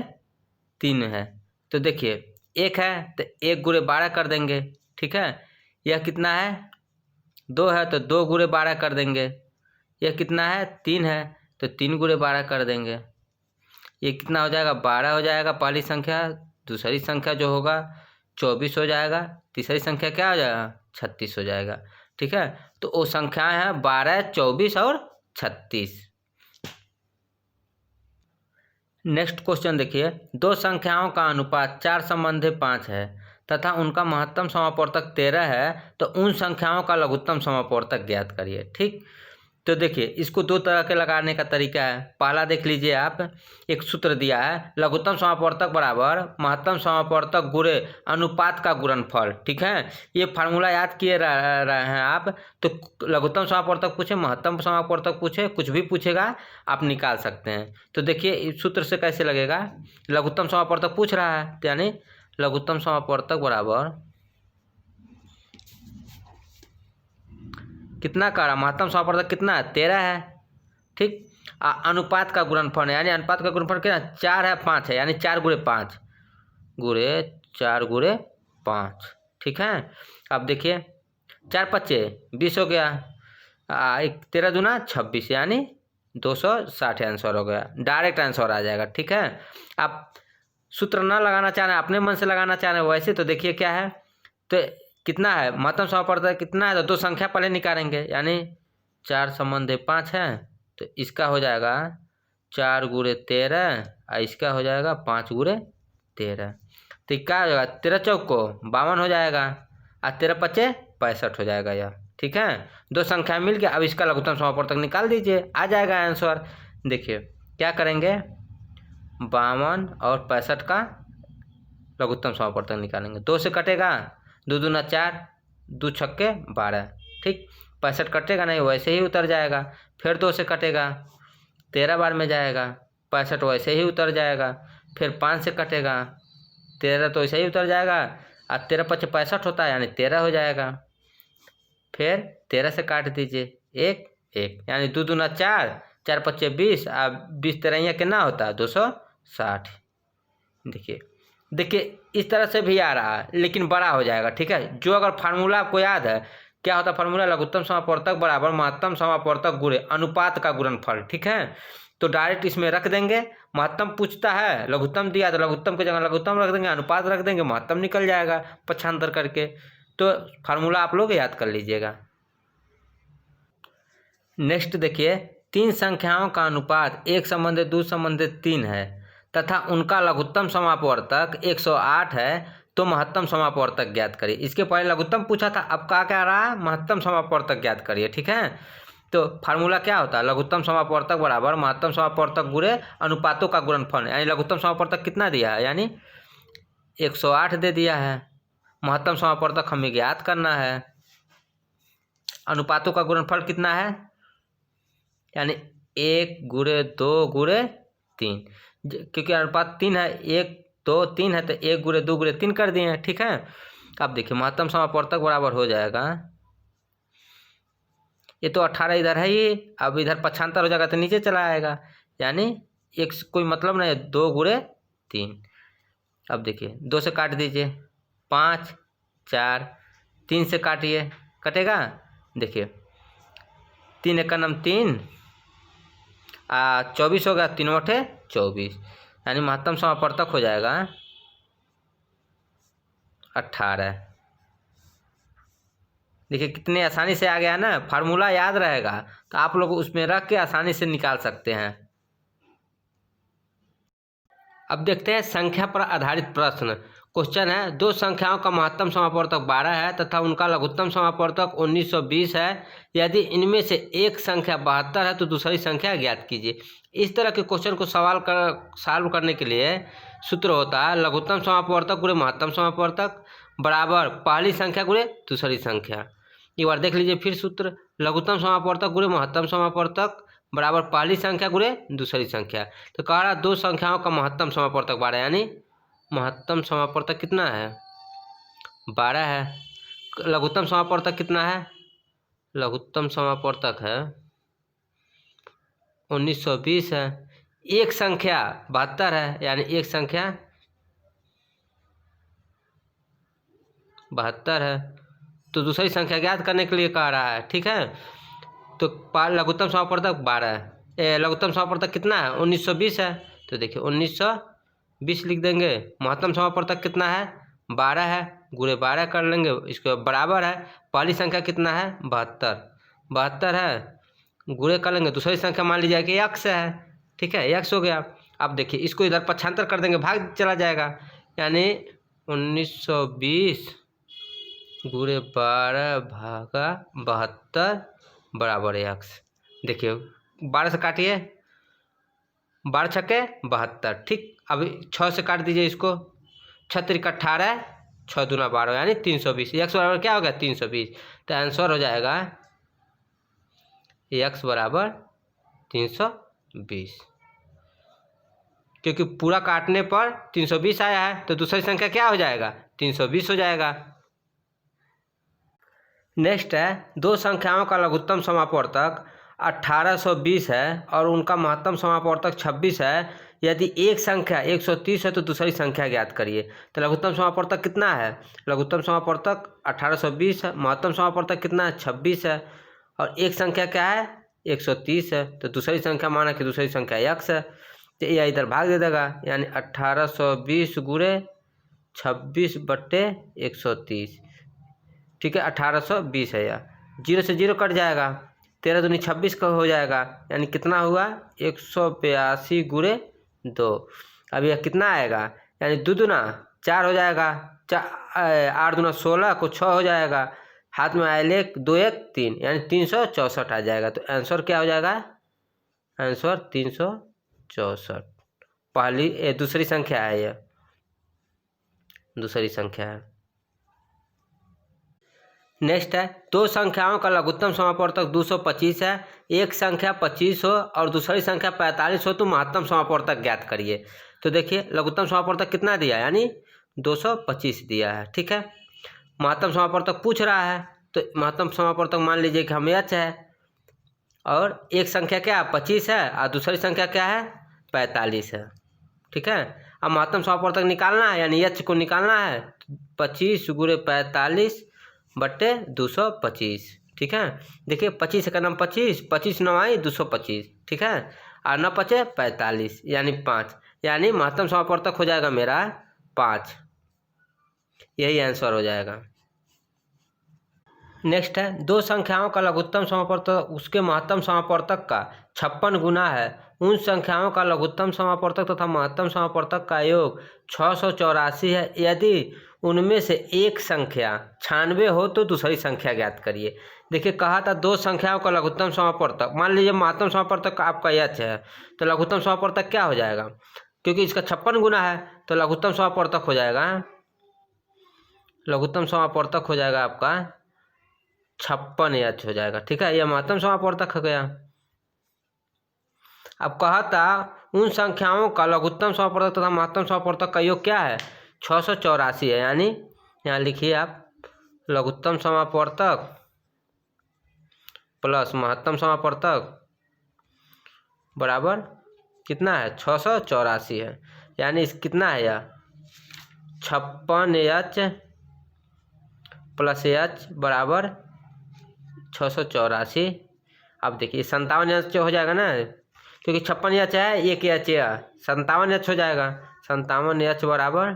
3 है, तो देखिए 1 है तो 1 गुणे 12 कर देंगे। ठीक है, यह कितना है, 2 है तो 2 गुणे 12 कर देंगे। यह कितना है, 3 है तो 3 गुणे 12 कर देंगे। ये कितना हो जाएगा, 12 हो जाएगा पहली संख्या, दूसरी संख्या जो होगा 24 हो जाएगा, तीसरी संख्या क्या हो जाएगा, 36 हो जाएगा। ठीक है, तो वो संख्याएं हैं 12, 24 और 36। नेक्स्ट क्वेश्चन देखिए, 2 संख्याओं का अनुपात 4 संबंधी 5 है तथा उनका महत्तम समापवर्तक 13 है तो उन संख्याओं का लघुत्तम समापवर्तक ज्ञात करिए। ठीक, तो देखिए इसको 2 तरह के लगाने का तरीका है। पहला देख लीजिए आप, एक सूत्र दिया है, लघुत्तम समापवर्तक बराबर महत्तम समापवर्तक गुणे अनुपात का गुणनफल। ठीक है, ये फार्मूला याद किए रहे हैं आप, तो लघुत्तम समापवर्तक पूछे, महत्तम समापवर्तक पूछे, कुछ भी पूछेगा आप निकाल सकते हैं। तो देखिए इस सूत्र से कैसे लगेगा, लघुत्तम समापवर्तक पूछ रहा है, यानी लघुत्तम समापवर्तक बराबर कितना का रहा, महत्तम समापवर्तक कितना है, 13 है। ठीक, अनुपात का गुणनफल है, यानी अनुपात का गुणनफल कितना, 4 है 5 है, यानी 4 गुणे 5 गुणे 4 गुणे 5। ठीक है, अब देखिए 4 × 5 20 हो गया, 13 दूना 26, यानी 260 आंसर हो गया, डायरेक्ट आंसर आ जाएगा। ठीक है, आप सूत्र ना लगाना चाह रहे हैं, अपने मन से लगाना चाह रहे हैं वैसे, तो देखिए क्या है, तो कितना है महत्तम समापवर्तक कितना है, तो 2 संख्या पहले निकालेंगे, यानी 4 संबंधी 5 है तो इसका हो जाएगा 4 गुणे 13 और इसका हो जाएगा 5 गुणे 13। तो क्या हो जाएगा, 13 चौक को 52 हो जाएगा और 13 × 5 65 हो जाएगा यह। ठीक है, 2 संख्या मिल गया। अब इसका लघुत्तम समापवर्तक निकाल दीजिए, आ जाएगा आंसर। देखिए क्या करेंगे, 52 और 65 का लघुत्तम समापवर्तक निकालेंगे। 2 से कटेगा, 2 दूना 4, 2 छक्के 12, ठीक। 65 कटेगा नहीं, वैसे ही उतर जाएगा। फिर 2 से कटेगा, 13 बार में जाएगा, 65 वैसे ही उतर जाएगा। फिर 5 से कटेगा, 13 तो ऐसे ही उतर जाएगा, और 13 पच्चे 65 होता है, यानी 13 हो जाएगा। फिर 13 से काट दीजिए, 1 1, यानी 2 दूना 4, 4 पच्चे 20, अब 20 13 कितना होता है 260। देखिए देखिए इस तरह से भी आ रहा है, लेकिन बड़ा हो जाएगा, ठीक है। जो अगर फार्मूला आपको याद है, क्या होता है फार्मूला, लघुत्तम समापवर्तक बराबर महत्तम समापवर्तक गुणे अनुपात का गुणनफल, ठीक है। तो डायरेक्ट इसमें रख देंगे, महत्तम पूछता है, लघुत्तम दिया तो लघुत्तम की जगह लघुत्तम रख देंगे, अनुपात रख देंगे, महत्तम निकल जाएगा पक्षांतर करके। तो फार्मूला आप लोग याद कर लीजिएगा। नेक्स्ट देखिए, 3 संख्याओं का अनुपात 1 संबंधित 2 संबंधित 3 है तथा उनका लघुत्तम समापवर्तक 108 है, तो महत्तम समापवर्तक ज्ञात करिए। इसके पहले लघुत्तम पूछा था, अब क्या रहा है, महत्तम समापवर्तक ज्ञात करिए, ठीक है। तो फार्मूला क्या होता है, लघुत्तम समापवर्तक बराबर महत्तम समापवर्तक गुणे अनुपातों का गुणनफल, यानी लघुत्तम समापवर्तक कितना दिया है, यानी 108 दे दिया है। महत्तम समापवर्तक हमें ज्ञात करना है। अनुपातों का गुणनफल कितना है, यानी 1 गुणे 2 गुणे 3, क्योंकि अनुपात 3 है, 1 2 3 है, तो 1 गुणे 2 गुणे 3 कर दिए हैं, ठीक है। अब देखिए महत्तम समापवर्तक बराबर हो जाएगा, ये तो 18 इधर है ही, अब इधर पक्षांतर हो जाएगा तो नीचे चला आएगा, यानी एक कोई मतलब नहीं, 2 गुणे 3। अब देखिए 2 से काट दीजिए, 5 4, 3 से काटिए, कटेगा, देखिए 3 एक का नाम 3, 24 हो गया, 3 8 24, यानी महत्तम समापवर्तक हो जाएगा 18। देखिए कितने आसानी से आ गया ना, फार्मूला याद रहेगा तो आप लोग उसमें रख के आसानी से निकाल सकते हैं। अब देखते हैं संख्या पर आधारित प्रश्न। क्वेश्चन है, 2 संख्याओं का महत्तम समापवर्तक 12 है तथा उनका लघुत्तम समापवर्तक 1920 है। यदि इनमें से एक संख्या 72 है तो दूसरी संख्या ज्ञात कीजिए। इस तरह के क्वेश्चन को सॉल्व करने के लिए सूत्र होता है लघुत्तम समापवर्तक गुणे महत्तम समापवर्तक बराबर पहली संख्या गुणे दूसरी संख्या। एक बार देख लीजिए फिर सूत्र, लघुत्तम समापवर्तक गुणे महत्तम समापवर्तक बराबर पहली संख्या गुणे दूसरी संख्या। तो कह रहा 2 संख्याओं का महत्तम समापवर्तक 12, यानी महत्तम समापवर्तक कितना है 12 है। लघुत्तम समापवर्तक कितना है, लघुत्तम समापवर्तक है 1920 है। एक संख्या 72 है, यानी एक संख्या 72 है, तो दूसरी संख्या ज्ञात करने के लिए कह रहा है, ठीक है। तो लघुत्तम समापवर्तक 12 है, लघुत्तम समापवर्तक कितना है 1920 है, तो देखिए 1920 लिख देंगे। महत्तम समापवर्तक कितना है 12 है, गुणे 12 कर लेंगे, इसके बराबर है पहली संख्या कितना है 72 है, गुणे कर लेंगे दूसरी संख्या मान लीजिए कि x है, ठीक है, x हो गया। अब देखिए इसको इधर पक्षांतर कर देंगे, भाग चला जाएगा, यानी 1920 गुणे 12 भागा 72 बराबर x। देखिए 12 से काटिए, 12 छक्के 72, ठीक। अभी 6 से काट दीजिए इसको, 6 त्रिक 18, 6 दूना 12, यानी 320। x बराबर क्या हो गया 320, तो आंसर हो जाएगा x बराबर 320, क्योंकि पूरा काटने पर 320 आया है, तो दूसरी संख्या क्या हो जाएगा 320 हो जाएगा। नेक्स्ट है, 2 संख्याओं का लघुत्तम समापवर्तक 1820 है और उनका महत्तम समापवर्तक 26 है। यदि एक संख्या 130 है तो दूसरी संख्या ज्ञात करिए। तो लघुत्तम समापवर्तक कितना है, लघुत्तम समापवर्तक 1820 है, महत्तम समापवर्तक कितना है 26 है, और एक संख्या क्या है 130 है, तो दूसरी संख्या माना कि दूसरी संख्या x है, तो यह इधर भाग दे देगा, यानी 1820 गुणे 26/130, ठीक है। 1820 है, यह 0 से 0 कट जाएगा, 13 दूनी 26 का हो जाएगा, यानी कितना हुआ 182 गुणे 2। अब यह कितना आएगा, यानी 2 दूना 4 हो जाएगा, 8 दूना 16 को 6 हो जाएगा, हाथ में आए 1 2 1 3, यानी 364 आ जाएगा। तो आंसर क्या हो जाएगा, आंसर 364 पहली दूसरी संख्या है यह। दूसरी संख्या है। नेक्स्ट है, दो संख्याओं का लघुत्तम समापवर्तक 225 है, एक संख्या 25 हो और दूसरी संख्या 45 हो तो महत्तम समापवर्तक ज्ञात करिए। तो देखिए लघुत्तम समापवर्तक कितना दिया है, यानी 225 दिया है। ठीक है, महत्तम समापवर्तक पूछ रहा है, तो महत्तम समापवर्तक मान लीजिए कि हम एच है और एक संख्या क्या 25 है और दूसरी संख्या क्या है 45 है। ठीक है, अब महत्तम समापवर्तक निकालना है, यानी एच को निकालना है, 25 गुणे 45 बट्टे 225। ठीक है, देखिए 25 का नाम 25, 25 9 आई 225। ठीक है, और न 5 45 यानी 5, यानी महत्तम समापवर्तक हो जाएगा मेरा 5। यही आंसर हो जाएगा। नेक्स्ट है, दो संख्याओं का लघुत्तम समापवर्तक उसके महत्तम समापवर्तक का 56 गुना है, उन संख्याओं का लघुत्तम समापवर्तक तथा महत्तम समापवर्तक का योग 684 है, यदि उनमें से एक संख्या 96 हो तो दूसरी संख्या ज्ञात करिए। देखिए कहा था दो संख्याओं का लघुत्तम समापवर्तक, मान लीजिए महत्तम समापवर्तक आपका एच है तो लघुत्तम समापवर्तक क्या हो जाएगा, क्योंकि इसका 56 गुना है तो लघुत्तम समापवर्तक हो जाएगा, लघुत्तम समापवर्तक हो जाएगा आपका 56 एच हो जाएगा। ठीक है, यह महत्तम समापवर्तक हो गया। अब कहा था उन संख्याओं का लघुत्तम समापवर्तक तथा महत्तम समापवर्तक का योग क्या है 684 है, यानी यहाँ लिखिए आप लघुत्तम समापवर्तक प्लस महत्तम समापवर्तक बराबर कितना है 684 है, यानी इस कितना है यह 56 एच प्लस एच बराबर 684। अब देखिए 57 एच हो जाएगा ना, क्योंकि 56 एच है, एक एच है, 57 एच हो जाएगा, 57 एच बराबर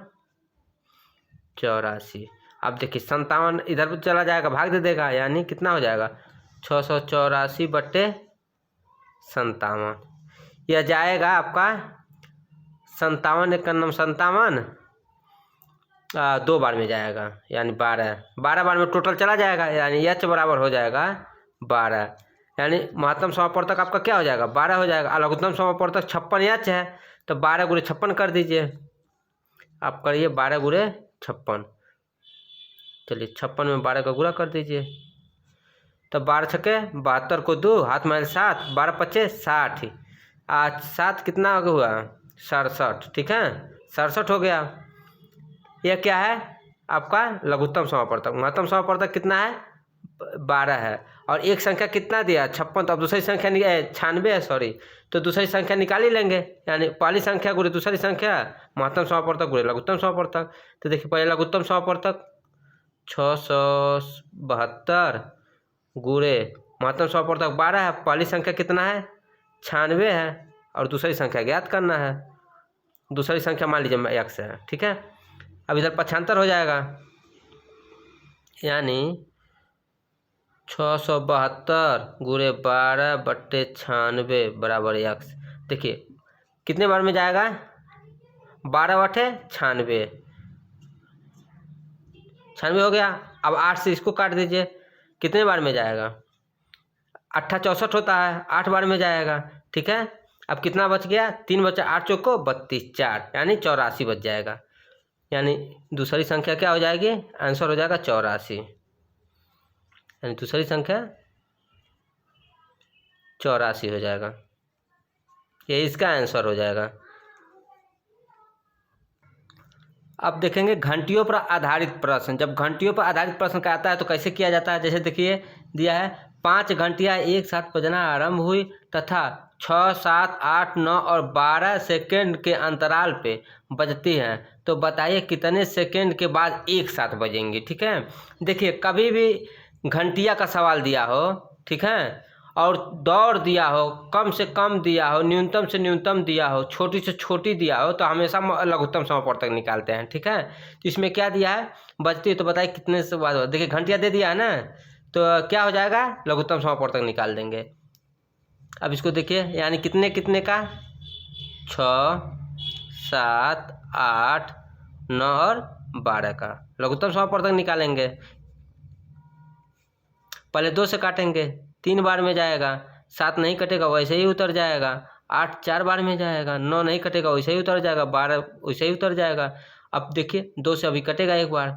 84। अब देखिए 57 इधर चला जाएगा, भाग दे देगा, यानी कितना हो जाएगा 684 बट्टे 57। यह जाएगा आपका 57 एक नंबर 57 दो बार में जाएगा, यानी 12 बार में टोटल चला जाएगा, यानी एच बराबर हो जाएगा 12, यानी महत्तम समापवर्तक आपका क्या हो जाएगा 12 हो जाएगा। लघुत्तम समापवर्तक 56 एच है तो 12 गुणे 56 कर दीजिए, आप करिए 12 गुणे 56, चलिए 56 में 12 का गुणा कर दीजिए, तो 12 छक्के 72 को 2 हाथ में 7, 12 पच्चे 60, आज 7 कितना हुआ 67। ठीक है, 67 हो गया। यह क्या है आपका लघुत्तम समापवर्तक। महत्तम समापवर्तक कितना है 12 है और एक संख्या कितना दिया 56, तो अब दूसरी संख्या 96 है, सॉरी, तो दूसरी संख्या निकाल ही लेंगे, यानी पहली संख्या गुणे दूसरी संख्या महत्तम समापवर्तक गुणे लघुत्तम समापवर्तक। तो देखिए पहले लघुत्तम समापवर्तक 672 गुणे महत्तम समापवर्तक 12 है, पहली संख्या कितना है 96 है और दूसरी संख्या ज्ञात करना है, दूसरी संख्या मान लीजिए x है। ठीक है, अब इधर 75 हो जाएगा, यानी 672 गुणे 12 बट्टे 96 बराबर x। देखिए कितने बार में जाएगा 12 बट्टे 96 हो गया। अब 8 से इसको काट दीजिए, कितने बार में जाएगा 8 64 होता है, 8 बार में जाएगा। ठीक है, अब कितना बच गया 3 बचा, 8 चौको 32, 4 यानी 84 बच जाएगा, यानी दूसरी संख्या क्या हो जाएगी आंसर हो जाएगा 84, यानी दूसरी संख्या 84 हो जाएगा, ये इसका आंसर हो जाएगा। अब देखेंगे घंटियों पर आधारित प्रश्न। जब घंटियों पर आधारित प्रश्न का आता है तो कैसे किया जाता है, जैसे देखिए दिया है 5 घंटियां एक साथ बजना आरंभ हुई तथा 6, 7, 8, 9 और 12 सेकेंड के अंतराल पे बजती हैं, तो बताइए कितने सेकेंड के बाद एक साथ बजेंगी। ठीक है, देखिए कभी भी घंटिया का सवाल दिया हो, ठीक है, और दौर दिया हो, कम से कम दिया हो, न्यूनतम से न्यूनतम दिया हो, छोटी से छोटी दिया हो, तो हमेशा लघुत्तम समापवर्तक निकालते हैं। ठीक है, तो इसमें क्या दिया है बजती है, तो बताइए कितने से बाद। देखिए घंटिया दे दिया है ना, तो क्या हो जाएगा लघुत्तम समापवर्तक निकाल देंगे। अब इसको देखिए, यानी कितने कितने का 6, 7, 8, 9 और 12 का लघुत्तम समापवर्तक निकालेंगे। पहले 2 से काटेंगे, 3 बार में जाएगा, 7 नहीं कटेगा वैसे ही उतर जाएगा, 8 4 बार में जाएगा, 9 नहीं कटेगा वैसे ही उतर जाएगा, 12 वैसे ही उतर जाएगा, अब देखिए 2 से अभी कटेगा एक बार,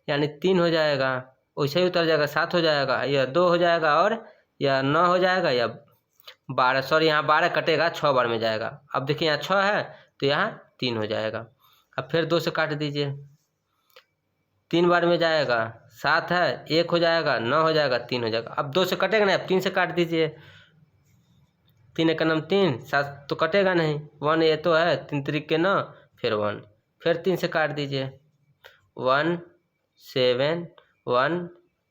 यानी 3 हो जाएगा, वैसे ही उतर जाएगा, 7 हो जाएगा, या 2 हो जाएगा, और या 9 हो जाएगा, या 12, सॉरी यहाँ 12 कटेगा, 6 बार में जाएगा। अब देखिए यहाँ 6 है तो यहाँ 3 हो जाएगा। अब फिर 2 से काट दीजिए, 3 बार में जाएगा, 7 है, 1 हो जाएगा, 9 हो जाएगा, 3 हो जाएगा। अब 2 से कटेगा नहीं, अब 3 से काट दीजिए, 3 एक नम 3, 7 तो कटेगा नहीं, 1 ये तो है, 3 3 9, फिर 1, फिर 3 से काट दीजिए, 1 7 1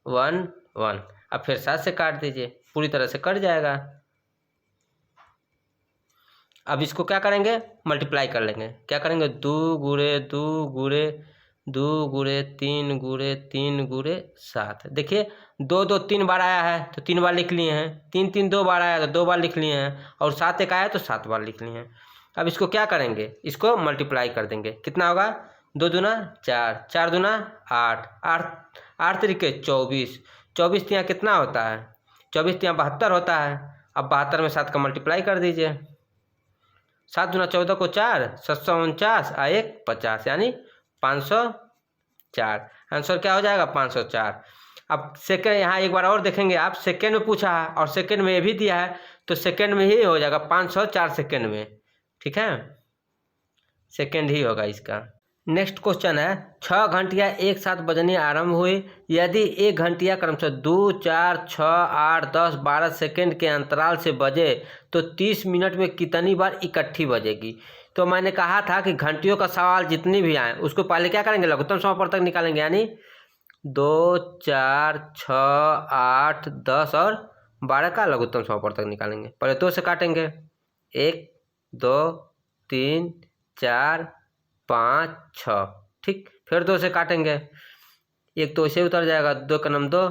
1 1। अब फिर 7 से काट दीजिए, पूरी तरह से कट जाएगा। अब इसको क्या करेंगे, मल्टीप्लाई कर लेंगे। क्या करेंगे, 2 गुणे 2 गुणे 2 गुणे 3 गुणे 3 गुणे 7। देखिए 2 2 3 बार आया है तो 3 बार लिख लिए हैं, 3 3 2 बार आया तो 2 बार लिख लिए हैं, और 7 एक आया तो 7 बार लिख लिए हैं। अब इसको क्या करेंगे, इसको मल्टीप्लाई कर देंगे। कितना होगा, 2 दूना 4, 4 दूना 8, 8 तरीके 24, 24 तिया कितना होता है, 24 तिया 72 होता है। अब 72 में 7 का मल्टीप्लाई कर दीजिए, 7 दूना 14 को 4, 749, 1 50, यानी 504। आंसर क्या हो जाएगा, 504। अब सेकंड यहाँ एक बार और देखेंगे आप, सेकंड में पूछा है और सेकंड में ये भी दिया है, तो सेकंड में ही हो जाएगा, 504 सेकंड में। ठीक है, सेकंड ही होगा इसका। नेक्स्ट क्वेश्चन है, 6 घंटियाँ एक साथ बजनी आरंभ हुई, यदि 1 घंटिया क्रमशः 2 4 6 8 10 12 सेकंड के अंतराल से बजे तो 30 मिनट में कितनी बार इकट्ठी बजेगी। तो मैंने कहा था कि घंटियों का सवाल जितनी भी आए उसको पहले क्या करेंगे, लघुत्तम समापवर्तक निकालेंगे, यानी 2 4 6 8 10 और 12 का लघुत्तम समापवर्तक निकालेंगे। पहले 2 से काटेंगे, 1 2 3 4 5 6, ठीक। फिर 2 से काटेंगे, 1 तो ऐसे उतर जाएगा, 2 का नम 2,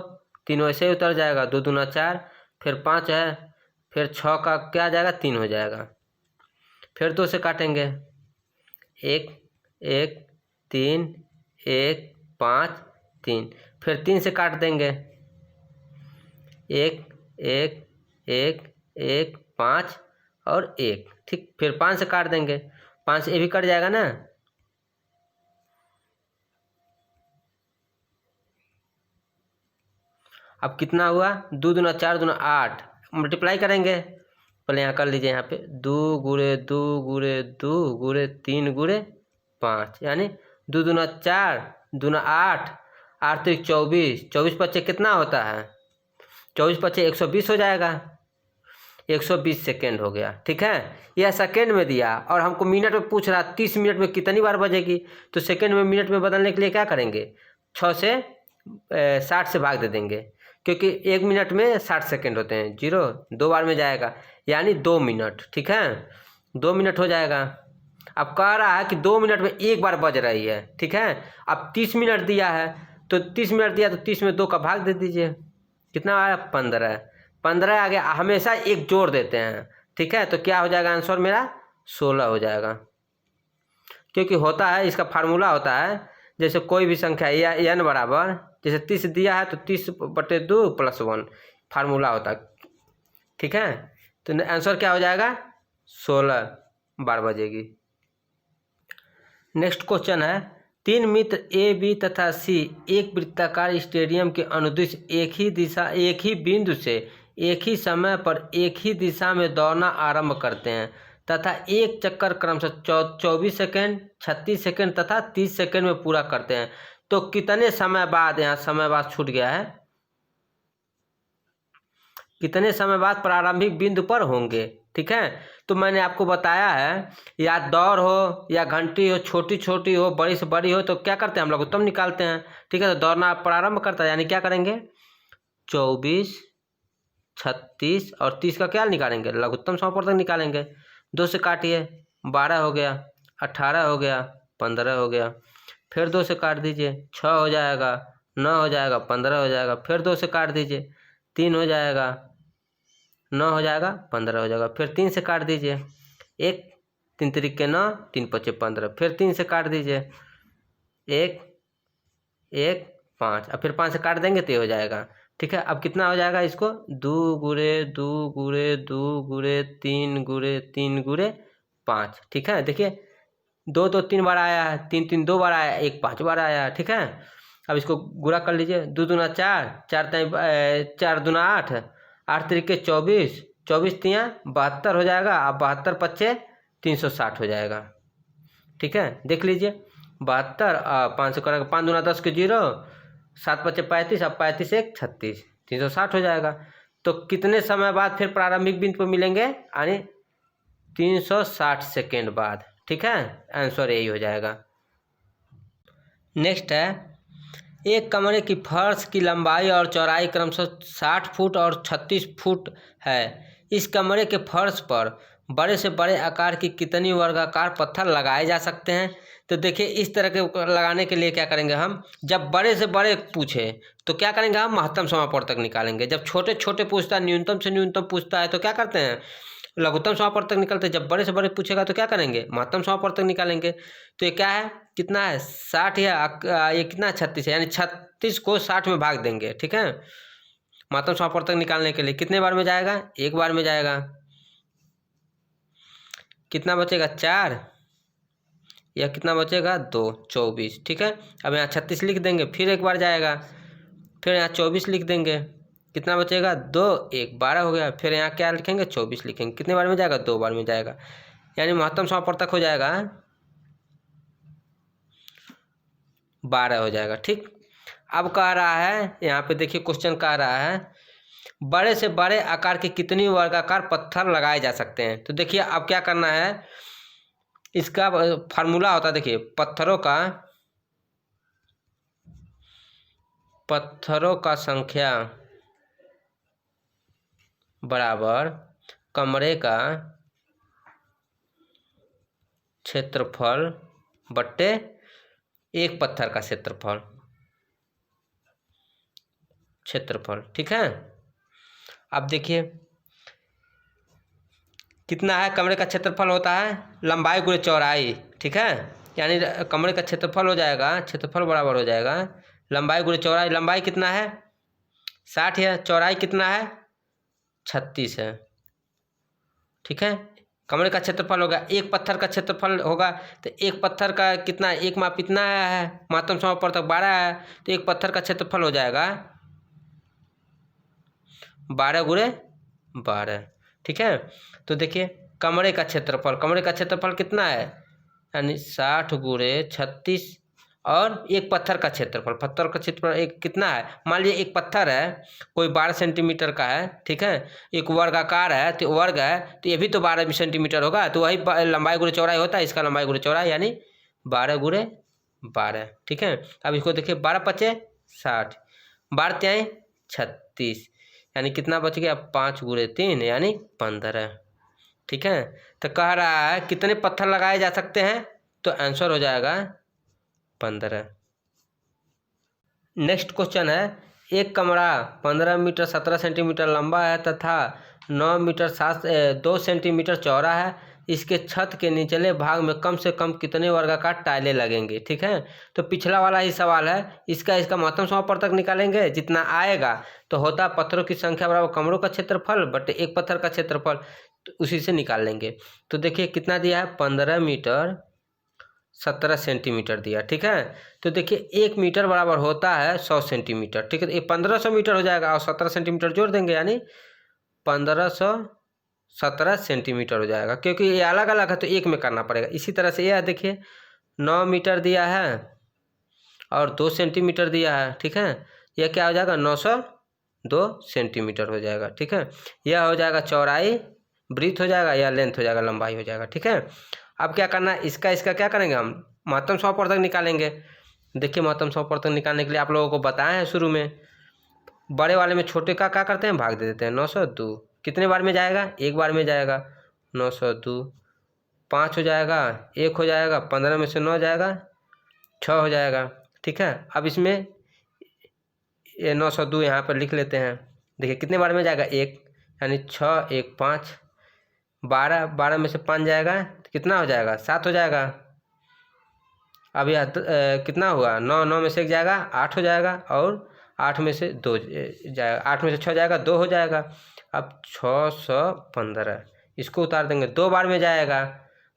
3 वैसे ही उतर जाएगा, 2 दूना 4, फिर 5 है, फिर 6 का क्या आ जाएगा, 3 हो जाएगा। फिर 2 से काटेंगे, 1 1 3 1 5 3, फिर 3 से काट देंगे, 1 1 1 1 5 और 1, ठीक। फिर 5 से काट देंगे, 5 से ये भी कट जाएगा ना, अब कितना हुआ, 2 दूना 4 दूना 8, मल्टीप्लाई करेंगे। पहले यहाँ कर लीजिए, यहाँ पे 2 गुणे 2 गुणे 2 गुणे 3 गुणे 5, यानी 2 दूना 4 दूना 8, 8 3 24, 24 पच्चे कितना होता है, 24 पच्चे 120 हो जाएगा, 120 सेकेंड हो गया। ठीक है, यह सेकेंड में दिया और हमको मिनट में पूछ रहा, 30 मिनट में कितनी बार बजेगी। तो सेकेंड में मिनट में बदलने के लिए क्या करेंगे, 6 से 60 से भाग दे देंगे, क्योंकि 1 मिनट में 60 सेकेंड होते हैं, 0 2 बार में जाएगा, यानी 2 मिनट। ठीक है, 2 मिनट हो जाएगा। अब कह रहा है कि 2 मिनट में 1 बार बज रही है। ठीक है, अब 30 मिनट दिया है, तो 30 मिनट दिया तो 30 में 2 का भाग दे दीजिए, कितना आया, 15। 15 आ गया, हमेशा एक जोड़ देते हैं। ठीक है, तो क्या हो जाएगा आंसर मेरा, 16 हो जाएगा। क्योंकि होता है, इसका फार्मूला होता है, जैसे कोई भी संख्या या n बराबर, जैसे 30 दिया है तो 30/2 + 1 फार्मूला होता है। ठीक है, तो आंसर क्या हो जाएगा, 16 बार बजेगी। नेक्स्ट क्वेश्चन है, 3 मित्र ए बी तथा सी एक वृत्ताकार स्टेडियम के अनुदिश एक ही बिंदु से एक ही समय पर एक ही दिशा में दौड़ना आरंभ करते हैं तथा एक चक्कर क्रमशः 24 सेकेंड 36 सेकेंड तथा 30 सेकेंड में पूरा करते हैं, तो कितने समय बाद, यहाँ समय बाद छूट गया है, कितने समय बाद प्रारंभिक बिंदु पर होंगे। ठीक है, तो मैंने आपको बताया है, या दौड़ हो या घंटी हो, छोटी छोटी हो बड़ी से बड़ी हो, तो क्या करते हैं हम लोग, उत्तम निकालते हैं। ठीक है, तो दौड़ना प्रारंभ करता है, यानी क्या करेंगे, 24 36 और 30 का क्या निकालेंगे, लघुत्तम समापवर्तक निकालेंगे। 2 से काटिए, 12 हो गया, 18 हो गया, 15 हो गया, फिर 2 से काट दीजिए, 6 हो जाएगा, 9 हो जाएगा, 15 हो जाएगा, फिर 2 से काट दीजिए, 3 हो जाएगा, 9 हो जाएगा, 15 हो जाएगा, फिर 3 से काट दीजिए, 1 3 3 9, 3 5 15, फिर 3 से काट दीजिए, 1 1 5, अब फिर 5 से काट देंगे तो ये हो जाएगा। ठीक है, अब कितना हो जाएगा इसको, 2 गुणे 2 गुणे 2 गुणे 3 गुणे 3 गुणे 5। ठीक है, देखिए दो दो 3 बार आया है, 3 3 2 बार आया, 1 5 बार आया है, ठीक है। अब इसको गुणा कर लीजिए, 2 दूना 4, 4 दूना 8, 8 त्रिके 24, 24 तियाँ 72 हो जाएगा। अब 72 पच्चे 360 हो जाएगा, ठीक है। देख लीजिए 72 500 करेंगे, 5 दूना 10 के 0, 7 पच्चे 35, अब 35 1 36, 360 हो जाएगा। तो कितने समय बाद फिर प्रारंभिक बिंदु पर मिलेंगे, यानी 360 सेकेंड बाद, ठीक है। आंसर यही हो जाएगा। नेक्स्ट है, एक कमरे की फर्श की लंबाई और चौड़ाई क्रमशः 60 फुट और 36 फुट है। इस कमरे के फर्श पर बड़े से बड़े आकार की कितनी वर्गाकार पत्थर लगाए जा सकते हैं। तो देखिए इस तरह के लगाने के लिए क्या करेंगे हम, जब बड़े से बड़े पूछे तो क्या करेंगे हम, महत्तम समापवर्तक निकालेंगे। जब छोटे छोटे पूछता है, न्यूनतम से न्यूनतम पूछता है, तो क्या करते हैं, लघुत्तम समापवर्तक निकलते हैं। जब बड़े से बड़े पूछेगा तो क्या करेंगे, महत्तम समापवर्तक निकालेंगे। तो ये क्या है, कितना है 60 है, ये कितना 36 है, यानी 36 को 60 में भाग देंगे, ठीक है। महत्तम समापवर्तक निकालने के लिए कितने बार में जाएगा, एक बार में जाएगा। कितना बचेगा 4, या कितना बचेगा 2, 24, ठीक है। अब यहाँ 36 लिख देंगे, फिर एक बार जाएगा, फिर यहाँ 24 लिख देंगे, कितना बचेगा 2 1 12 हो गया। फिर यहाँ क्या लिखेंगे, 24 लिखेंगे, कितने बार में जाएगा, 2 बार में जाएगा, यानी महत्तम समापवर्तक हो जाएगा 12 हो जाएगा, ठीक। अब कह रहा है यहाँ पे देखिए, क्वेश्चन कह रहा है बड़े से बड़े आकार के कितनी वर्गाकार पत्थर लगाए जा सकते हैं। तो देखिए अब क्या करना है, इसका फार्मूला होता है, देखिए पत्थरों का संख्या बराबर कमरे का क्षेत्रफल बट्टे एक पत्थर का क्षेत्रफल, ठीक है। अब देखिए कितना है, कमरे का क्षेत्रफल होता है लंबाई गुणे चौड़ाई, ठीक है। यानी कमरे का क्षेत्रफल हो जाएगा, क्षेत्रफल बराबर हो जाएगा लंबाई गुणे चौड़ाई। लंबाई कितना है 60 है, चौड़ाई कितना है 36 है, ठीक है। कमरे का क्षेत्रफल होगा, एक पत्थर का क्षेत्रफल होगा, तो एक पत्थर का कितना, एक माप इतना है, महत्तम समापवर्तक 12 है, तो एक पत्थर का क्षेत्रफल हो जाएगा 12 गुणे 12, ठीक है। तो देखिए कमरे का क्षेत्रफल कितना है, यानी 60 गुणे 36, और एक पत्थर का क्षेत्रफल एक कितना है, मान लीजिए एक पत्थर है कोई 12 सेंटीमीटर का है, ठीक है। एक वर्गाकार है, तो वर्ग है, तो ये भी तो 12 सेंटीमीटर होगा, तो वही लंबाई गुणे चौड़ाई होता है, इसका लंबाई गुणे चौड़ाई यानी 12 गुणे 12, ठीक है। अब इसको देखिए 12 पचे 60, 12 त्याई 36, यानी कितना बच गया 5 गुणे 3 यानी 15, ठीक है। तो कह रहा है कितने पत्थर लगाए जा सकते हैं, तो आंसर हो जाएगा 15। नेक्स्ट क्वेश्चन है, एक कमरा 15 मीटर 17 सेंटीमीटर लंबा है तथा 9 मीटर 2 सेंटीमीटर चौड़ा है। इसके छत के निचले भाग में कम से कम कितने वर्गाकार टाइलें लगेंगे, ठीक है। तो पिछला वाला ही सवाल है, इसका महत्तम समापवर्तक निकालेंगे, जितना आएगा तो होता पत्थरों की संख्या बराबर कमरों का क्षेत्रफल बटे एक पत्थर का क्षेत्रफल, तो उसी से निकाल लेंगे। तो देखिए कितना दिया है, 15 मीटर 17 सेंटीमीटर दिया, ठीक है। तो देखिए 1 मीटर बराबर होता है 100 सेंटीमीटर, ठीक है। तो ये 1500 मीटर हो जाएगा, और 17 सेंटीमीटर जोड़ देंगे, यानी 1517 सेंटीमीटर हो जाएगा, क्योंकि ये अलग अलग है तो एक में करना पड़ेगा। इसी तरह से यह देखिए 9 मीटर दिया है और 2 सेंटीमीटर दिया है, ठीक है। यह क्या हो जाएगा 902 सेंटीमीटर हो जाएगा, ठीक है। यह हो जाएगा चौड़ाई, ब्रीथ हो जाएगा, या लेंथ हो जाएगा, लंबाई हो जाएगा, ठीक है। अब क्या करना है, इसका क्या करेंगे हम, महत्तम समापवर्तक निकालेंगे। देखिए महत्तम समापवर्तक निकालने के लिए आप लोगों को बताए हैं शुरू में, बड़े वाले में छोटे का क्या करते हैं, भाग दे देते हैं। 902 कितने बार में जाएगा, एक बार में जाएगा, 902 5 हो जाएगा, 1 हो जाएगा, 15 में से 9 जाएगा, 6 हो जाएगा, ठीक है। अब इसमें ये 902 यहाँ पर लिख लेते हैं। देखिए कितने बार में जाएगा, 1, यानी 6 1 5, 12 में से 5 जाएगा, तो कितना हो जाएगा 7 हो जाएगा। अब यह कितना हुआ, 9 में से 1 जाएगा 8 हो जाएगा, और 8 में से 2 जाएगा, 8 में से 6 जाएगा 2 हो जाएगा। अब 615 इसको उतार देंगे, 2 बार में जाएगा,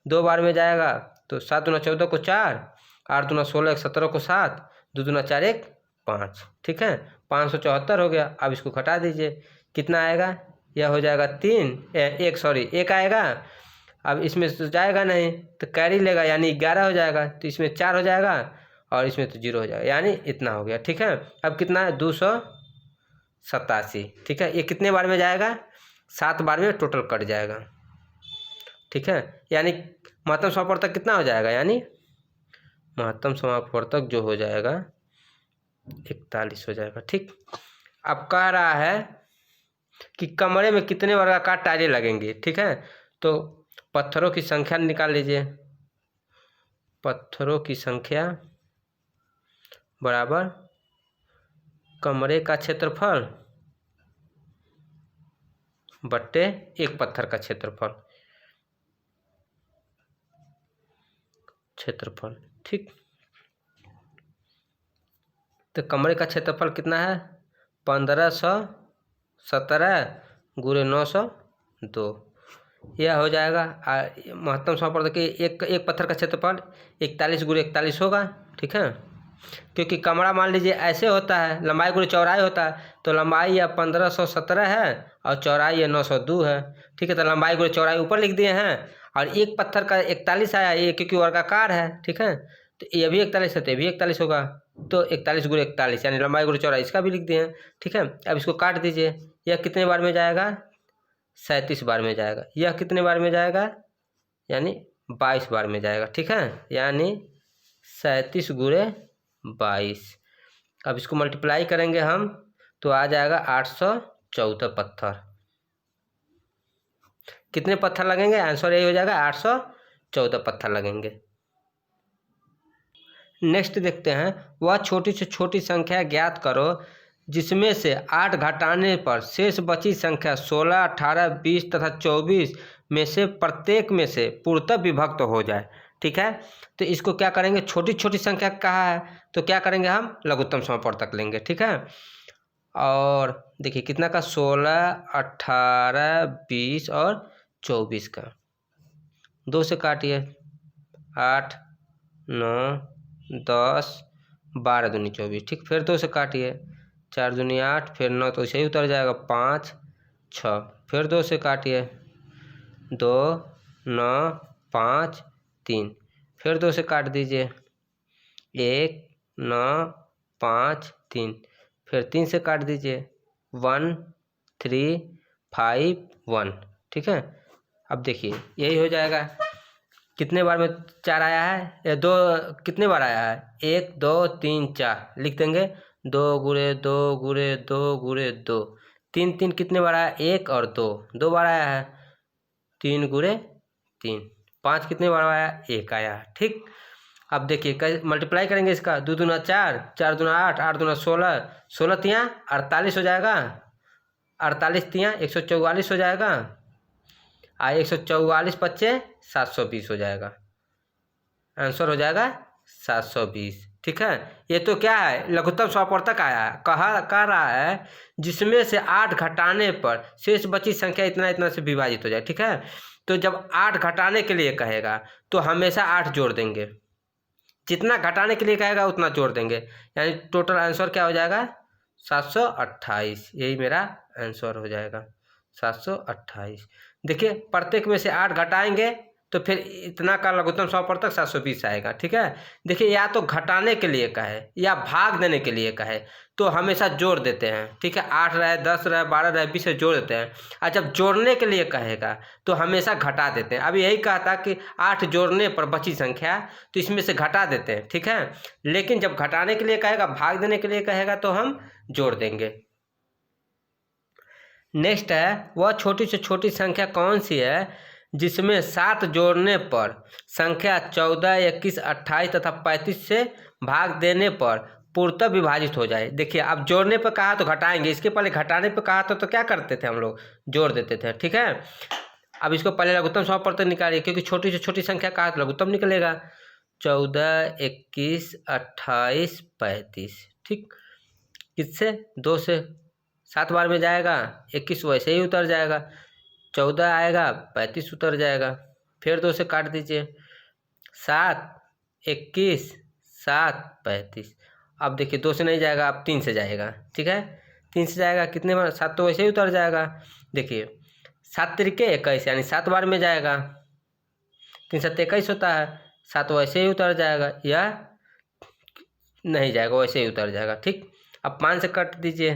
2 बार में जाएगा तो 7 दूना 14 को 4, 8 दूना 16, 17 को 7, 2 दूना 4, 1 5। ठीक है, 574 हो गया। अब इसको घटा दीजिए, कितना आएगा? यह हो जाएगा 1 आएगा। अब इसमें तो जाएगा नहीं तो कैरी लेगा, यानी 11 हो जाएगा। तो इसमें 4 हो जाएगा और इसमें तो 0 हो जाएगा, यानी इतना हो गया। ठीक है, अब कितना है? 287। ठीक है, ये कितने बार में जाएगा? 7 बार में टोटल कट जाएगा। ठीक है, यानी महत्तम समापवर्तक कितना हो जाएगा? यानी महत्तम समापवर्तक जो हो जाएगा 41 हो जाएगा। ठीक, अब कह रहा है कि कमरे में कितने वर्गाकार टाइलें लगेंगी। ठीक है, तो पत्थरों की संख्या निकाल लीजिए। पत्थरों की संख्या बराबर कमरे का क्षेत्रफल बट्टे एक पत्थर का क्षेत्रफल। ठीक, तो कमरे का क्षेत्रफल कितना है? 1517 गुणे 902, यह हो जाएगा। महत्तम समापवर्तक के एक पत्थर का क्षेत्रफल 41 गुणे 41 होगा। ठीक है, क्योंकि कमरा मान लीजिए ऐसे होता है, लंबाई गुणे चौड़ाई होता है, तो लंबाई यह 1517 है और चौड़ाई यह 902 है। ठीक है, तो लंबाई गुणे चौड़ाई ऊपर लिख दिए हैं और एक पत्थर का 41 आया, ये क्योंकि वर्गाकार है। ठीक है, तो ये भी 41 है तो ये भी 41 होगा, तो 41 गुणे 41 यानी लंबाई गुणे चौड़ाई, इसका भी लिख दिए हैं। ठीक है, अब इसको काट दीजिए। यह कितने बार में जाएगा? 37 बार में जाएगा। यह कितने बार में जाएगा? यानी 22 बार में जाएगा। ठीक है, यानी 37 गुणे 22। अब इसको मल्टीप्लाई करेंगे हम तो आ जाएगा 814 पत्थर। कितने पत्थर लगेंगे? आंसर यही हो जाएगा, 814 पत्थर लगेंगे। नेक्स्ट देखते हैं, वह छोटी से छोटी संख्या ज्ञात करो जिसमें से 8 घटाने पर शेष बची संख्या 16, 18, 20 तथा 24 में से प्रत्येक में से पूर्णतः विभक्त हो जाए। ठीक है, तो इसको क्या करेंगे? छोटी छोटी संख्या कहा है तो क्या करेंगे? हम लघुत्तम समापवर्तक लेंगे। ठीक है, और देखिए कितना का? 16, 18, 20 और 24 का। 2 से काटिए, 8, 9, 10, 12 दूनी 24। ठीक, फिर 2 से काटिए, 4 दूनी 8, फिर 9 तो सही उतर जाएगा, 5, 6, फिर 2 से काटिए, 2, 9, 5, 3, फिर 2 से काट दीजिए, 1, 9, 5, 3, फिर 3 से काट दीजिए, 1, 3, 5, 1। ठीक है, अब देखिए यही हो जाएगा। कितने बार में 4 आया है? या 2 कितने बार आया है? 1, 2, 3, 4 लिख देंगे। 2 गुणे 2 गुणे 2 गुणे 2, 3 3 कितने बार आया? 1 और 2 बार आया है। 3 गुणे 3, 5 कितने बार आया? 1 आया है। ठीक, अब देखिए कैसे मल्टीप्लाई करेंगे इसका। 2 दूना 4, 4 दूना 8, 8 दूना 16, 16 तियाँ 48 हो जाएगा, 48 तियाँ 144 हो जाएगा, 144 पच्चे 720 हो जाएगा। आंसर हो जाएगा 720। ठीक है, ये तो क्या है? लघुत्तम समापवर्तक आया है। कह रहा है जिसमें से 8 घटाने पर शेष बची संख्या इतना इतना से विभाजित हो जाए। ठीक है, तो जब 8 घटाने के लिए कहेगा तो हमेशा 8 जोड़ देंगे, जितना घटाने के लिए कहेगा उतना जोड़ देंगे, यानी टोटल आंसर क्या हो जाएगा? 728। यही मेरा आंसर हो जाएगा, 728। देखिए प्रत्येक में से 8 घटाएंगे तो फिर इतना का लघुत्तम समापवर्तक 720 आएगा। ठीक है, देखिए या तो घटाने के लिए कहे या भाग देने के लिए कहे तो हमेशा जोड़ देते हैं। ठीक है, 8 रहे, 10 रहे, 12 रहे, 20 से जोड़ देते हैं। और जब जोड़ने के लिए कहेगा तो हमेशा घटा देते हैं। अब यही कहा था कि 8 जोड़ने पर बची संख्या तो इसमें से घटा देते हैं। ठीक है, लेकिन जब घटाने के लिए कहेगा, भाग देने के लिए कहेगा तो हम जोड़ देंगे। नेक्स्ट है, वह छोटी से छोटी संख्या कौन सी है जिसमें 7 जोड़ने पर संख्या 14, 21, 28 तथा 35 से भाग देने पर पूर्णतः विभाजित हो जाए। देखिए अब जोड़ने पर कहा तो घटाएंगे, इसके पहले घटाने पर कहा तो क्या करते थे हम लोग? जोड़ देते थे। ठीक है, अब इसको पहले लघुत्तम समापवर्तक निकालिए, क्योंकि छोटी से छोटी संख्या कहा तो लघुत्तम निकलेगा। 14, 21, 28, 35। ठीक, किससे? 2 से 7 बार में जाएगा, 21 वैसे ही उतर जाएगा, 14 आएगा, 35 उतर जाएगा, फिर 2 से काट दीजिए, 7 21 7 35। अब देखिए 2 से नहीं जाएगा, अब 3 से जाएगा। ठीक है, 3 से जाएगा, कितने बार? 7 तो वैसे ही उतर जाएगा। देखिए 7 तिरिके 21 यानी 7 बार में जाएगा। 3 7 21 होता है, 7 वैसे ही उतर जाएगा या नहीं जाएगा, वैसे ही उतर जाएगा। ठीक, अब 5 से कट दीजिए,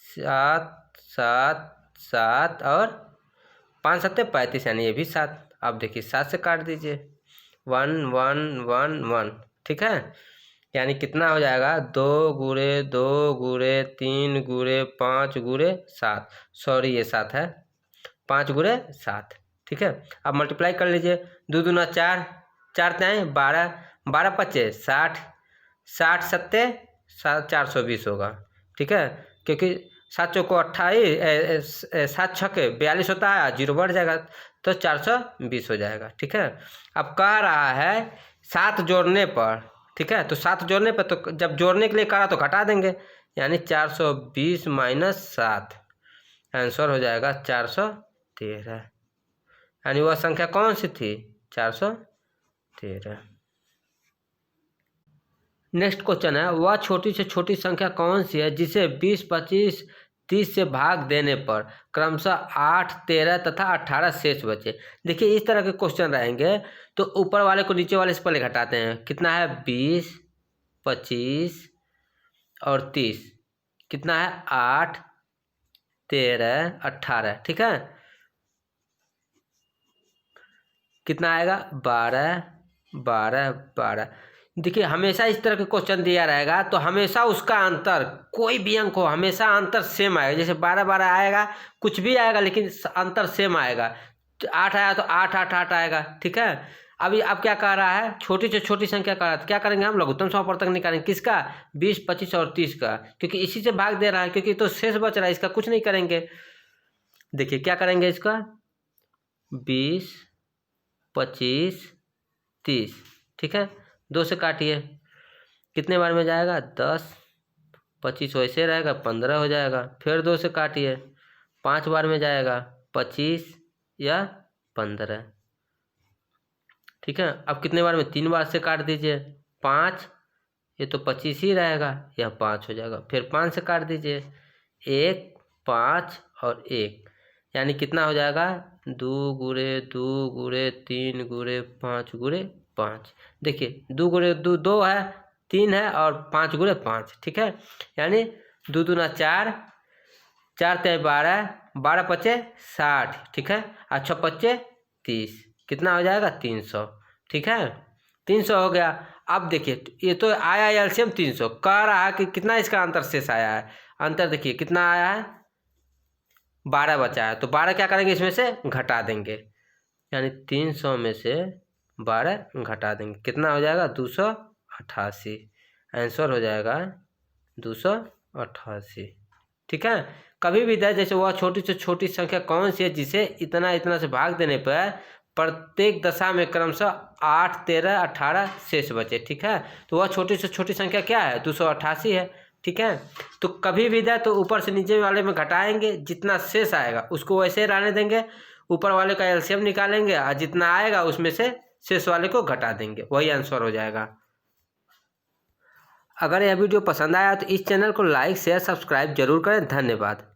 7 7 7 और 5 7 35 यानी ये भी 7। अब देखिए 7 से काट दीजिए, 1 1 1 1। ठीक है, यानी कितना हो जाएगा? 2 गुणे 2 गुणे 3 गुणे 5 गुणे 7। सॉरी ये 7 है, 5 गुणे 7। ठीक है, अब मल्टीप्लाई कर लीजिए, 2 दूना 4, 4 तें 12, 12 पच्चे 60, 60 सत्ते 420 होगा। ठीक है, क्योंकि 7 चौको 28, 7 छक्के 42 होता है, 0 बढ़ जाएगा तो 420 हो जाएगा। ठीक है, अब कह रहा है 7 जोड़ने पर। ठीक है, तो 7 जोड़ने पर, तो जब जोड़ने के लिए कहा तो घटा देंगे, यानी 420 माइनस 7, आंसर हो जाएगा 413। यानी वह संख्या कौन सी थी? 413। नेक्स्ट क्वेश्चन है, वह छोटी से छोटी संख्या कौन सी है जिसे 20 25 30 से भाग देने पर क्रमशः 8 13 तथा 18 शेष बचे। देखिए इस तरह के क्वेश्चन रहेंगे तो ऊपर वाले को नीचे वाले से पहले घटाते हैं। कितना है? 20 25 और 30, कितना है? 8 13 18। ठीक है, कितना आएगा? 12 12 12। देखिए हमेशा इस तरह के क्वेश्चन दिया रहेगा तो हमेशा उसका अंतर, कोई भी अंक हो, हमेशा अंतर सेम आएगा। जैसे 12 12 आएगा, कुछ भी आएगा लेकिन अंतर सेम आएगा। तो 8 आया तो 8 8 8 आएगा। ठीक है, अभी अब क्या कह रहा है? छोटी से छोटी संख्या कह रहा है, तो क्या करेंगे हम? लघुत्तम समापवर्तक निकालेंगे। किसका? 20 25 और 30 का, क्योंकि इसी से भाग दे रहा है, क्योंकि तो शेष बच रहा है, इसका कुछ नहीं करेंगे। देखिए क्या करेंगे इसका? 20 25 30। ठीक है, 2 से काटिए, कितने बार में जाएगा? 10। 25 वैसे रहेगा, 15 हो जाएगा। फिर 2 से काटिए, 5 बार में जाएगा, 25 या 15। ठीक है, अब कितने बार में? 3 बार से काट दीजिए, 5, ये तो 25 ही रहेगा, यह 5 हो जाएगा। फिर 5 से काट दीजिए, 1 5 और 1, यानी कितना हो जाएगा? 2 गुणे 2 गुणे 3 गुणे 5 गुणे 5। देखिए 2 गुणे 2 2 है, 3 है और 5 गुणे 5। ठीक है, यानी 2 दूना 4, 4 तें 12, 12 पच्चे 60। ठीक है, और 6 पच्चे 30, कितना हो जाएगा? 300। ठीक है, 300 हो गया। अब देखिए ये तो आया एलसीएम 300, कह रहा है कि कितना इसका अंतर शेष आया है। अंतर देखिए कितना आया है? 12 बचा है, तो 12 क्या करेंगे? इसमें से घटा देंगे, यानी 300 में से 12 घटा देंगे, कितना हो जाएगा? 288। आंसर हो जाएगा 288। ठीक है, कभी भी दे, जैसे वह छोटी से छोटी संख्या कौन सी है जिसे इतना इतना से भाग देने पर प्रत्येक दशा में क्रमशः 8 13 18 शेष बचे। ठीक है, तो वह छोटी से छोटी संख्या क्या है? 288 है। ठीक है, तो कभी भी दे तो ऊपर से नीचे वाले में घटाएंगे, जितना शेष आएगा उसको वैसे ही रहने देंगे, ऊपर वाले का एलसीएम निकालेंगे और जितना आएगा उसमें से शेष वाले को घटा देंगे, वही आंसर हो जाएगा। अगर यह वीडियो पसंद आया तो इस चैनल को लाइक शेयर सब्सक्राइब जरूर करें। धन्यवाद।